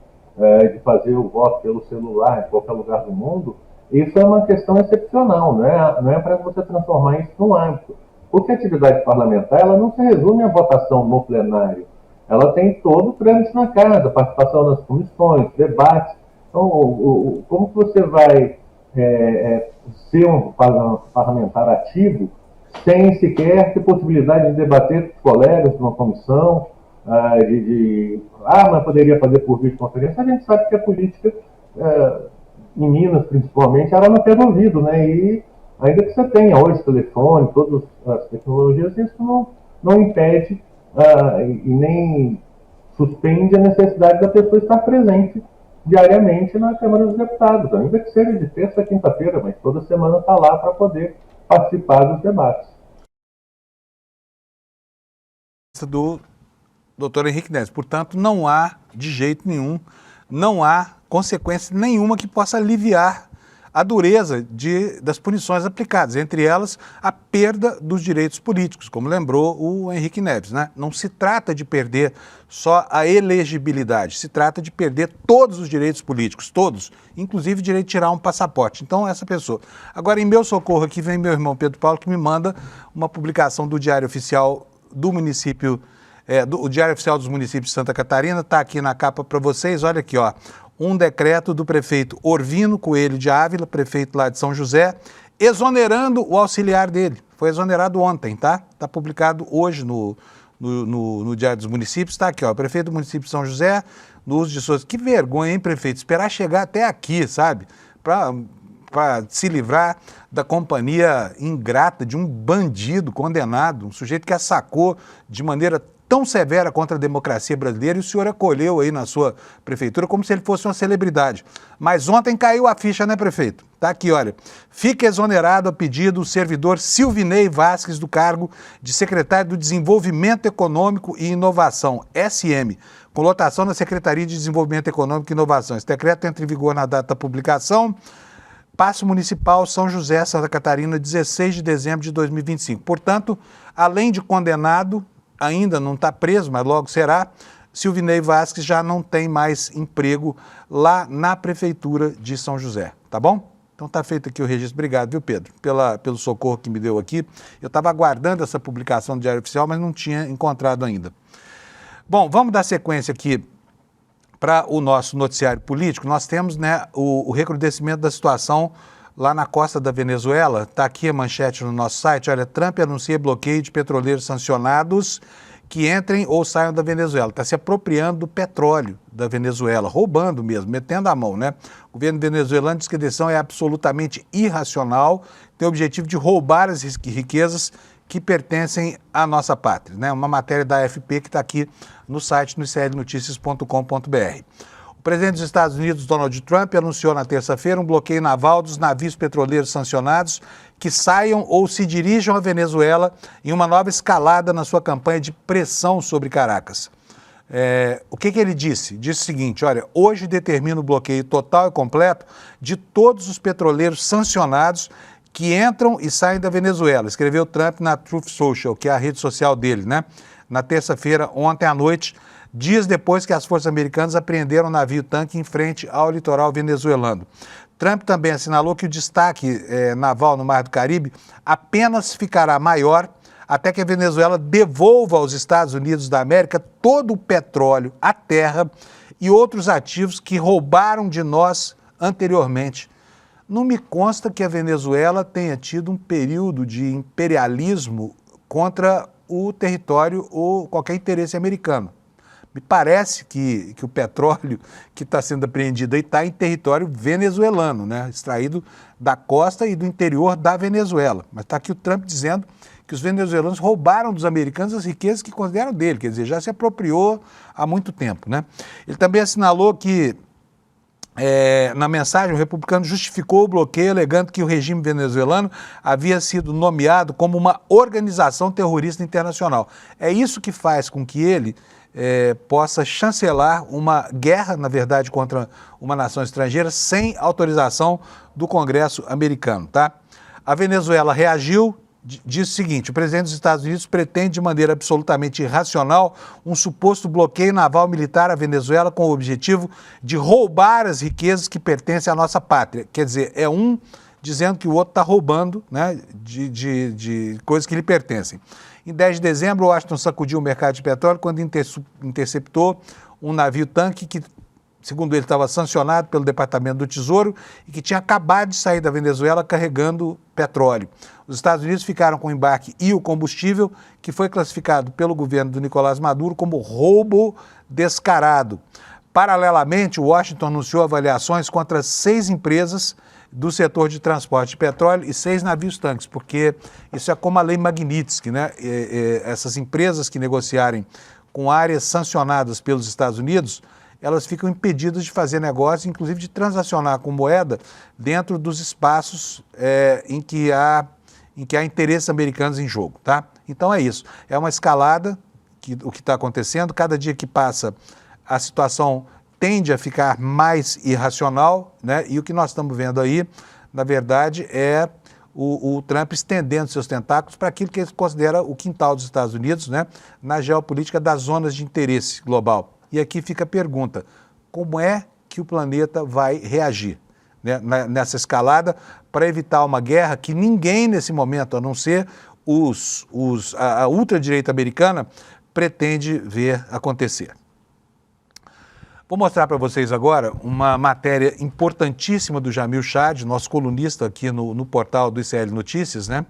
de fazer o voto pelo celular em qualquer lugar do mundo, isso é uma questão excepcional, não é para você transformar isso num hábito. Porque a atividade parlamentar ela não se resume à votação no plenário. Ela tem todo o trâmite na casa, participação nas comissões, debates. Então, como que você vai ser um parlamentar ativo sem sequer ter possibilidade de debater com os colegas de uma comissão, mas poderia fazer por videoconferência? A gente sabe que a política, em Minas principalmente, era no pé do ouvido, né? E ainda que você tenha hoje telefone, todas as tecnologias, isso não impede e nem suspende a necessidade da pessoa estar presente diariamente na Câmara dos Deputados, ainda que seja de terça a quinta-feira, mas toda semana está lá para poder participar dos debates. Do doutor Henrique Neves. Portanto, não há, de jeito nenhum, não há consequência nenhuma que possa aliviar a dureza das punições aplicadas, entre elas a perda dos direitos políticos, como lembrou o Henrique Neves, né? Não se trata de perder só a elegibilidade, se trata de perder todos os direitos políticos, todos, inclusive o direito de tirar um passaporte. Então, essa pessoa. Agora, em meu socorro aqui vem meu irmão Pedro Paulo, que me manda uma publicação do Diário Oficial do município, o Diário Oficial dos Municípios de Santa Catarina, está aqui na capa para vocês, olha aqui, ó. Um decreto do prefeito Orvino Coelho de Ávila, prefeito lá de São José, exonerando o auxiliar dele. Foi exonerado ontem, tá? Está publicado hoje no Diário dos Municípios. Está aqui, ó, prefeito do município de São José, no uso de suas... Que vergonha, hein, prefeito? Esperar chegar até aqui, sabe? Para se livrar da companhia ingrata de um bandido condenado, um sujeito que a sacou de maneira tão severa contra a democracia brasileira, e o senhor acolheu aí na sua prefeitura como se ele fosse uma celebridade. Mas ontem caiu a ficha, né, prefeito? Tá aqui, olha. Fica exonerado a pedido o servidor Silvinei Vasques do cargo de secretário do Desenvolvimento Econômico e Inovação, SM, com lotação na Secretaria de Desenvolvimento Econômico e Inovação. Esse decreto entra em vigor na data da publicação. Paço Municipal, São José, Santa Catarina, 16 de dezembro de 2025. Portanto, além de condenado, ainda não está preso, mas logo será, Silvinei Vasquez já não tem mais emprego lá na Prefeitura de São José, tá bom? Então está feito aqui o registro. Obrigado, viu, Pedro, pelo socorro que me deu aqui. Eu estava aguardando essa publicação do Diário Oficial, mas não tinha encontrado ainda. Bom, vamos dar sequência aqui para o nosso noticiário político. Nós temos, né, o recrudescimento da situação lá na costa da Venezuela. Está aqui a manchete no nosso site. Olha, Trump anuncia bloqueio de petroleiros sancionados que entrem ou saiam da Venezuela. Está se apropriando do petróleo da Venezuela, roubando mesmo, metendo a mão, né? O governo venezuelano diz que a decisão é absolutamente irracional, tem o objetivo de roubar as riquezas que pertencem à nossa pátria, né? Uma matéria da AFP que está aqui no site, no icrnoticias.com.br. O presidente dos Estados Unidos, Donald Trump, anunciou na terça-feira um bloqueio naval dos navios petroleiros sancionados que saiam ou se dirijam à Venezuela em uma nova escalada na sua campanha de pressão sobre Caracas. O que ele disse? Disse o seguinte, olha, hoje determino o bloqueio total e completo de todos os petroleiros sancionados que entram e saem da Venezuela, escreveu Trump na Truth Social, que é a rede social dele, né? Na terça-feira, ontem à noite, dias depois que as forças americanas apreenderam um navio-tanque em frente ao litoral venezuelano. Trump também assinalou que o destaque naval no Mar do Caribe apenas ficará maior até que a Venezuela devolva aos Estados Unidos da América todo o petróleo, a terra e outros ativos que roubaram de nós anteriormente. Não me consta que a Venezuela tenha tido um período de imperialismo contra o território ou qualquer interesse americano. Me parece que o petróleo que está sendo apreendido aí está em território venezuelano, né? Extraído da costa e do interior da Venezuela. Mas está aqui o Trump dizendo que os venezuelanos roubaram dos americanos as riquezas que consideram dele, quer dizer, já se apropriou há muito tempo, né? Ele também assinalou que, na mensagem, o republicano justificou o bloqueio, alegando que o regime venezuelano havia sido nomeado como uma organização terrorista internacional. É isso que faz com que ele possa chancelar uma guerra, na verdade, contra uma nação estrangeira sem autorização do Congresso americano, tá? A Venezuela reagiu, diz o seguinte, o presidente dos Estados Unidos pretende de maneira absolutamente irracional um suposto bloqueio naval militar à Venezuela com o objetivo de roubar as riquezas que pertencem à nossa pátria. Quer dizer, é um dizendo que o outro está roubando, né, de coisas que lhe pertencem. Em 10 de dezembro, Washington sacudiu o mercado de petróleo quando interceptou um navio-tanque que, segundo ele, estava sancionado pelo Departamento do Tesouro e que tinha acabado de sair da Venezuela carregando petróleo. Os Estados Unidos ficaram com o embarque e o combustível, que foi classificado pelo governo do Nicolás Maduro como roubo descarado. Paralelamente, Washington anunciou avaliações contra 6 empresas do setor de transporte de petróleo e 6 navios-tanques, porque isso é como a lei Magnitsky, né? Essas empresas que negociarem com áreas sancionadas pelos Estados Unidos, elas ficam impedidas de fazer negócio, inclusive de transacionar com moeda dentro dos espaços em que há interesses americanos em jogo, tá? Então é isso, é uma escalada, o que está acontecendo, cada dia que passa a situação tende a ficar mais irracional, né? E o que nós estamos vendo aí, na verdade, é o Trump estendendo seus tentáculos para aquilo que ele considera o quintal dos Estados Unidos, né? Na geopolítica das zonas de interesse global. E aqui fica a pergunta, como é que o planeta vai reagir, né, nessa escalada para evitar uma guerra que ninguém nesse momento, a não ser a ultradireita americana, pretende ver acontecer. Vou mostrar para vocês agora uma matéria importantíssima do Jamil Chad, nosso colunista aqui no portal do ICL Notícias, né?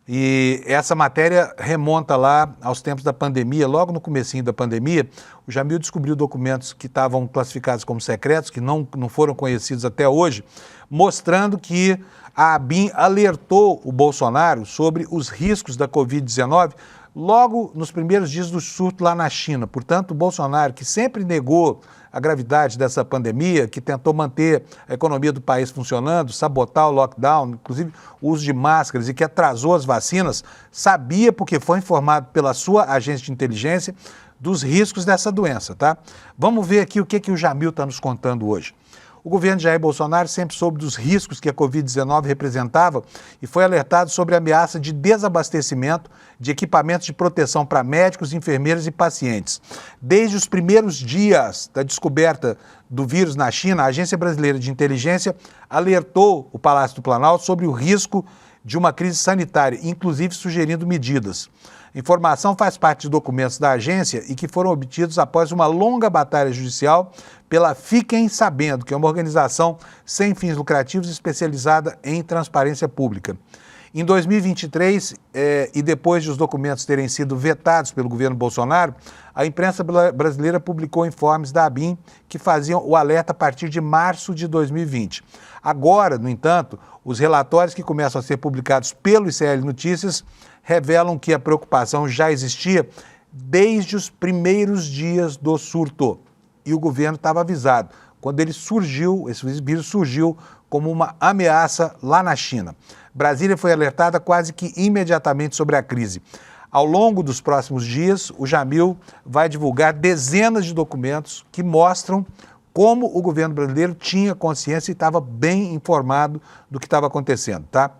E essa matéria remonta lá aos tempos da pandemia, logo no comecinho da pandemia, o Jamil descobriu documentos que estavam classificados como secretos, que não foram conhecidos até hoje, mostrando que a ABIN alertou o Bolsonaro sobre os riscos da Covid-19 logo nos primeiros dias do surto lá na China. Portanto, o Bolsonaro, que sempre negou a gravidade dessa pandemia, que tentou manter a economia do país funcionando, sabotar o lockdown, inclusive o uso de máscaras e que atrasou as vacinas, sabia, porque foi informado pela sua agência de inteligência, dos riscos dessa doença, tá? Vamos ver aqui o que o Jamil está nos contando hoje. O governo de Jair Bolsonaro sempre soube dos riscos que a Covid-19 representava e foi alertado sobre a ameaça de desabastecimento de equipamentos de proteção para médicos, enfermeiros e pacientes. Desde os primeiros dias da descoberta do vírus na China, a Agência Brasileira de Inteligência alertou o Palácio do Planalto sobre o risco de uma crise sanitária, inclusive sugerindo medidas. A informação faz parte de documentos da agência e que foram obtidos após uma longa batalha judicial pela Fiquem Sabendo, que é uma organização sem fins lucrativos especializada em transparência pública. Em 2023, e depois de os documentos terem sido vetados pelo governo Bolsonaro, a imprensa brasileira publicou informes da ABIN que faziam o alerta a partir de março de 2020. Agora, no entanto, os relatórios que começam a ser publicados pelo ICL Notícias revelam que a preocupação já existia desde os primeiros dias do surto. E o governo estava avisado. Quando ele surgiu, esse vírus surgiu como uma ameaça lá na China. Brasília foi alertada quase que imediatamente sobre a crise. Ao longo dos próximos dias, o Jamil vai divulgar dezenas de documentos que mostram como o governo brasileiro tinha consciência e estava bem informado do que estava acontecendo, tá?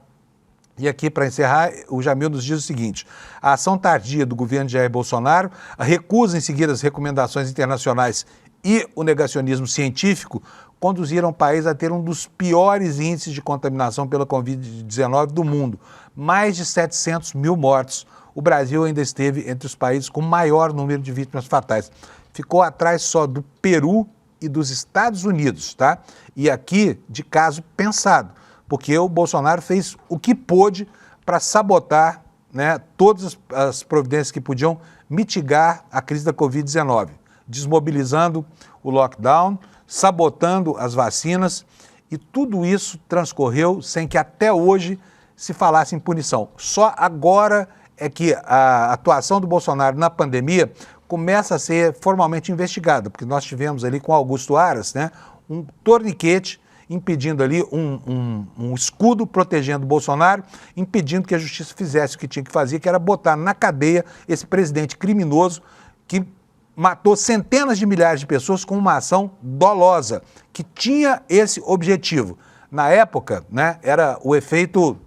E aqui, para encerrar, o Jamil nos diz o seguinte: a ação tardia do governo de Jair Bolsonaro, a recusa em seguir as recomendações internacionais e o negacionismo científico conduziram o país a ter um dos piores índices de contaminação pela Covid-19 do mundo, mais de 700 mil mortos. O Brasil ainda esteve entre os países com maior número de vítimas fatais. Ficou atrás só do Peru e dos Estados Unidos, tá? E aqui, de caso pensado, porque o Bolsonaro fez o que pôde para sabotar, né, todas as providências que podiam mitigar a crise da Covid-19, desmobilizando o lockdown, sabotando as vacinas, e tudo isso transcorreu sem que até hoje se falasse em punição. Só agora é que a atuação do Bolsonaro na pandemia começa a ser formalmente investigada, porque nós tivemos ali com Augusto Aras, né, um torniquete impedindo ali um escudo protegendo o Bolsonaro, impedindo que a justiça fizesse o que tinha que fazer, que era botar na cadeia esse presidente criminoso que matou centenas de milhares de pessoas com uma ação dolosa, que tinha esse objetivo. Na época, né, era o efeito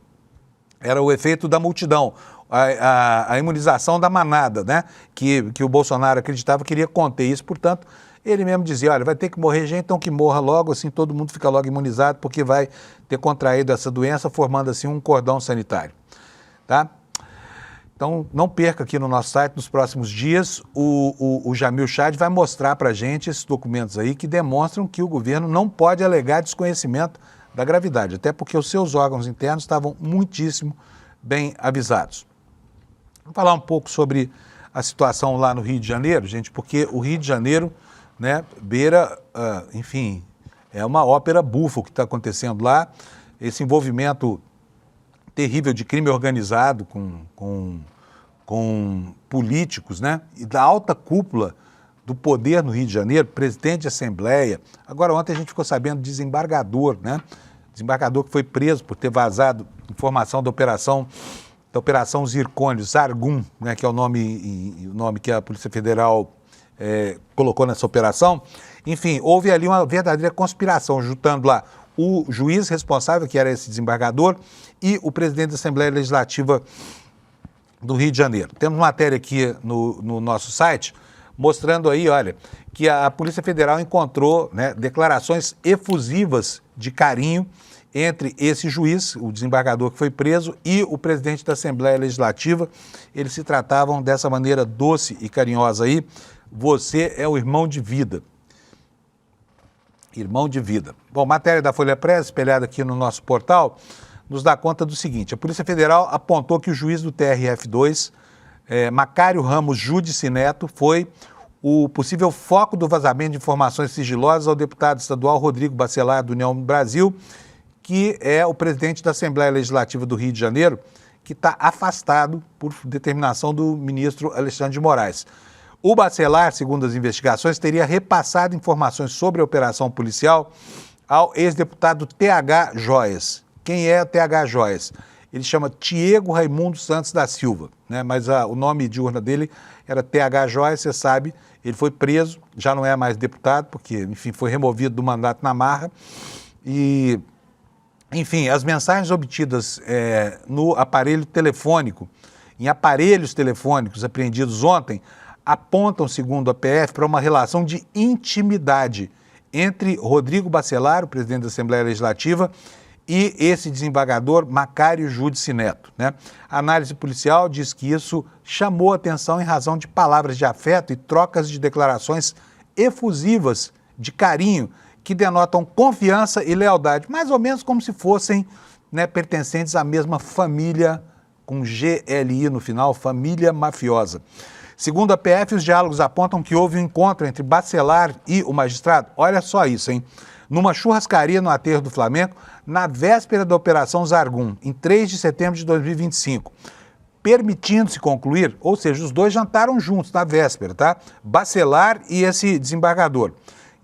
da multidão, a imunização da manada, né, que o Bolsonaro acreditava que iria conter isso. Portanto, ele mesmo dizia, olha, vai ter que morrer gente, então que morra logo, assim todo mundo fica logo imunizado, porque vai ter contraído essa doença, formando assim um cordão sanitário, tá? Então, não perca aqui no nosso site, nos próximos dias, o Jamil Chad vai mostrar para a gente esses documentos aí que demonstram que o governo não pode alegar desconhecimento da gravidade, até porque os seus órgãos internos estavam muitíssimo bem avisados. Vamos falar um pouco sobre a situação lá no Rio de Janeiro, gente, porque o Rio de Janeiro, né, beira, enfim, é uma ópera bufa o que está acontecendo lá, esse envolvimento terrível de crime organizado com políticos, né, e da alta cúpula do poder no Rio de Janeiro, presidente de Assembleia. Agora, ontem a gente ficou sabendo de desembargador, né, desembargador que foi preso por ter vazado informação da operação Zircônio, Zargum, né, que é o nome que a Polícia Federal colocou nessa operação. Enfim, houve ali uma verdadeira conspiração, juntando lá o juiz responsável, que era esse desembargador, e o presidente da Assembleia Legislativa do Rio de Janeiro. Temos matéria aqui no nosso site, mostrando aí, olha, que a Polícia Federal encontrou, né, declarações efusivas de carinho entre esse juiz, o desembargador que foi preso, e o presidente da Assembleia Legislativa. Eles se tratavam dessa maneira doce e carinhosa aí: você é o irmão de vida. Irmão de vida. Bom, matéria da Folha Press, espelhada aqui no nosso portal, nos dá conta do seguinte: a Polícia Federal apontou que o juiz do TRF2, Macário Ramos Judici Neto, foi o possível foco do vazamento de informações sigilosas ao deputado estadual Rodrigo Bacelar, do União Brasil, que é o presidente da Assembleia Legislativa do Rio de Janeiro, que está afastado por determinação do ministro Alexandre de Moraes. O Bacelar, segundo as investigações, teria repassado informações sobre a operação policial ao ex-deputado TH Joias. Quem é o TH Joias? ele chama Tiago Raimundo Santos da Silva, né? Mas o nome de urna dele era TH Joia, você sabe, ele foi preso, já não é mais deputado, porque, enfim, foi removido do mandato na marra. E, enfim, as mensagens obtidas no aparelho telefônico, em aparelhos telefônicos apreendidos ontem, apontam, segundo a PF, para uma relação de intimidade entre Rodrigo Bacelar, o presidente da Assembleia Legislativa, e esse desembargador Macário Júdice Neto, né? A análise policial diz que isso chamou atenção em razão de palavras de afeto e trocas de declarações efusivas de carinho que denotam confiança e lealdade, mais ou menos como se fossem, né, pertencentes à mesma família, com GLI no final, família mafiosa. Segundo a PF, os diálogos apontam que houve um encontro entre Bacelar e o magistrado. Olha só isso, hein? Numa churrascaria no aterro do Flamengo, na véspera da Operação Zargum, em 3 de setembro de 2025. Permitindo-se concluir, ou seja, os dois jantaram juntos na véspera, tá? Bacelar e esse desembargador.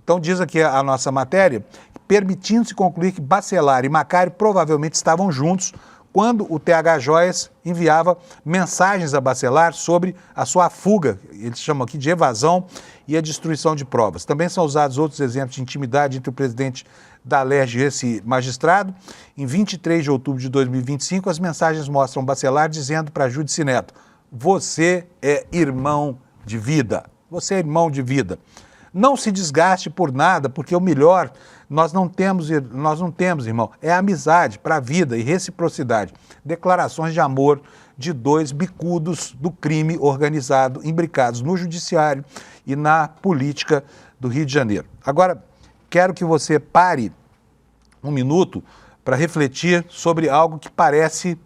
Então diz aqui a nossa matéria, permitindo-se concluir que Bacelar e Macário provavelmente estavam juntos quando o TH Joias enviava mensagens a Bacelar sobre a sua fuga, eles chamam aqui de evasão, e a destruição de provas. Também são usados outros exemplos de intimidade entre o presidente da Alerj e esse magistrado. Em 23 de outubro de 2025, as mensagens mostram Bacelar dizendo para Júdice Neto: você é irmão de vida, você é irmão de vida. Não se desgaste por nada, porque o melhor nós não temos, irmão, é amizade para a vida e reciprocidade. Declarações de amor de dois bicudos do crime organizado, imbricados no judiciário e na política do Rio de Janeiro. Agora, quero que você pare um minuto para refletir sobre algo que parece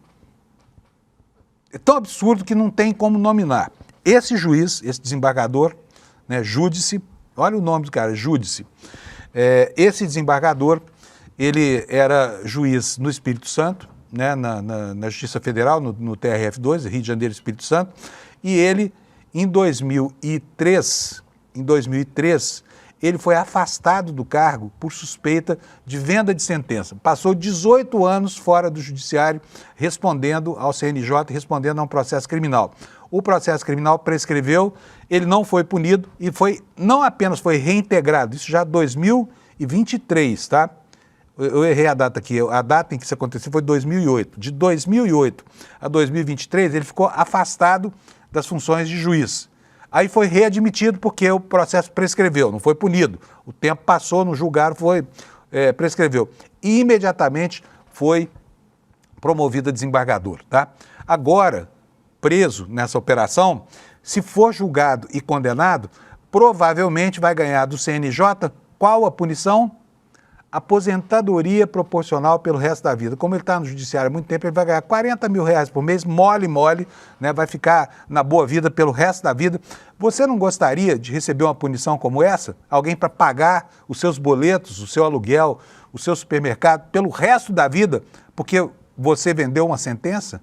tão absurdo que não tem como nominar. Esse juiz, esse desembargador, né, Júdice, olha o nome do cara, Júdice. Esse desembargador, ele era juiz no Espírito Santo, né, na Justiça Federal, no TRF2, Rio de Janeiro e Espírito Santo, e ele, em 2003, ele foi afastado do cargo por suspeita de venda de sentença. Passou 18 anos fora do judiciário, respondendo ao CNJ, respondendo a um processo criminal. O processo criminal prescreveu, ele não foi punido e não apenas foi reintegrado, isso já 2023, tá? Eu errei a data aqui, a data em que isso aconteceu foi 2008. De 2008 a 2023, ele ficou afastado das funções de juiz. Aí foi readmitido porque o processo prescreveu, não foi punido. O tempo passou, não julgaram, prescreveu. E imediatamente foi promovido a desembargador, tá? Agora, preso nessa operação, se for julgado e condenado, provavelmente vai ganhar do CNJ qual a punição? Aposentadoria proporcional pelo resto da vida. Como ele está no judiciário há muito tempo, ele vai ganhar R$40 mil por mês, mole, né? Vai ficar na boa vida pelo resto da vida. Você não gostaria de receber uma punição como essa? Alguém para pagar os seus boletos, o seu aluguel, o seu supermercado pelo resto da vida, porque você vendeu uma sentença?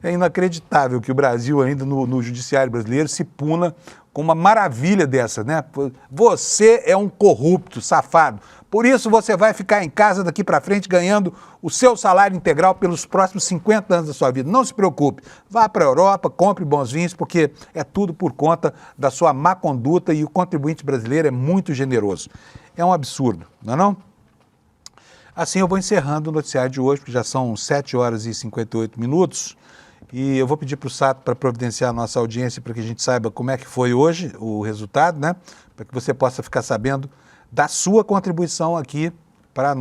É inacreditável que o Brasil ainda no judiciário brasileiro se puna com uma maravilha dessa, né? Você é um corrupto, safado. Por isso você vai ficar em casa daqui para frente ganhando o seu salário integral pelos próximos 50 anos da sua vida. Não se preocupe. Vá para a Europa, compre bons vinhos, porque é tudo por conta da sua má conduta e o contribuinte brasileiro é muito generoso. É um absurdo, não é não? Assim eu vou encerrando o noticiário de hoje, porque já são 7 horas e 58 minutos. E eu vou pedir para o Sato para providenciar a nossa audiência para que a gente saiba como é que foi hoje o resultado, né? Para que você possa ficar sabendo da sua contribuição aqui para o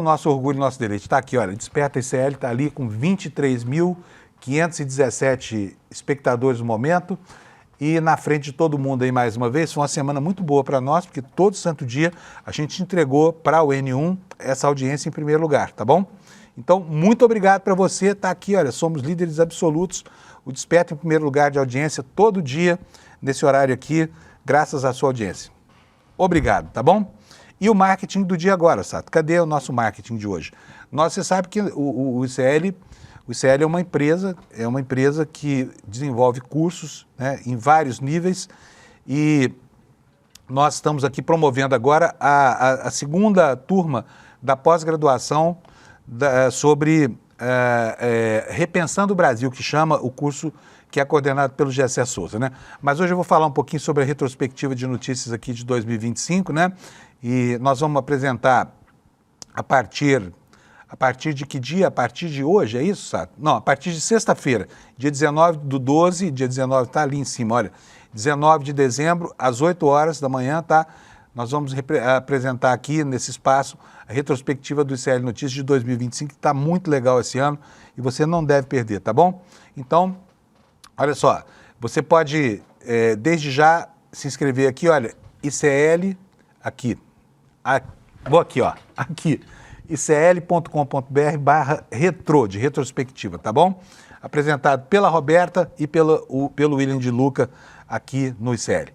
nosso orgulho e nosso deleite. Está aqui, olha, Desperta ICL está ali com 23.517 espectadores no momento e na frente de todo mundo aí mais uma vez. Foi uma semana muito boa para nós, porque todo santo dia a gente entregou para o N1 essa audiência em primeiro lugar, tá bom? Então, muito obrigado para você estar aqui, olha, somos líderes absolutos, o Desperta em primeiro lugar de audiência todo dia, nesse horário aqui, graças à sua audiência. Obrigado, tá bom? E o marketing do dia agora, Sato, cadê o nosso marketing de hoje? Você sabe que o ICL é uma empresa que desenvolve cursos, né, em vários níveis e nós estamos aqui promovendo agora a segunda turma da pós-graduação sobre Repensando o Brasil, que chama o curso que é coordenado pelo Gessé Souza, né? Mas hoje eu vou falar um pouquinho sobre a retrospectiva de notícias aqui de 2025, né? E nós vamos apresentar a partir de que dia? A partir de hoje, é isso, Sato? Não, a partir de sexta-feira, dia 19/12, dia 19 está ali em cima, olha, 19 de dezembro, às 8 horas da manhã, tá? Nós vamos apresentar aqui nesse espaço a retrospectiva do ICL Notícias de 2025, que está muito legal esse ano e você não deve perder, tá bom? Então, olha só, você pode, desde já, se inscrever aqui, olha, ICL, aqui, vou aqui, ó, aqui, icl.com.br/retro, de retrospectiva, tá bom? Apresentado pela Roberta e pelo William de Luca aqui no ICL.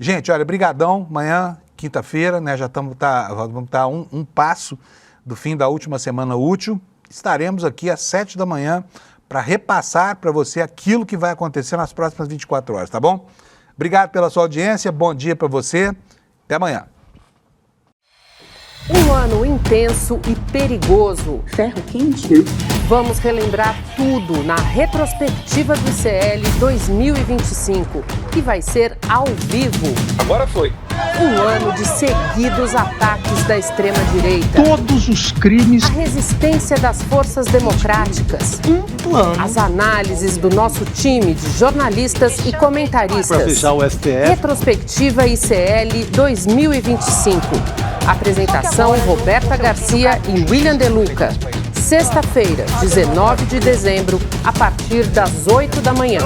Gente, olha, brigadão, amanhã, quinta-feira, né, já vamos estar um passo do fim da última semana útil. Estaremos aqui às 7 da manhã para repassar para você aquilo que vai acontecer nas próximas 24 horas, tá bom? Obrigado pela sua audiência, bom dia para você, até amanhã. Um ano intenso e perigoso. Ferro quente? Vamos relembrar tudo na retrospectiva do ICL 2025, que vai ser ao vivo. Agora foi. Um ano de seguidos ataques da extrema-direita. Todos os crimes. A resistência das forças democráticas. Um plano. As análises do nosso time de jornalistas e comentaristas. Para fechar o STF. Retrospectiva ICL 2025. Apresentação Roberta Garcia e William de Luca. Sexta-feira, 19 de dezembro, a partir das 8 da manhã.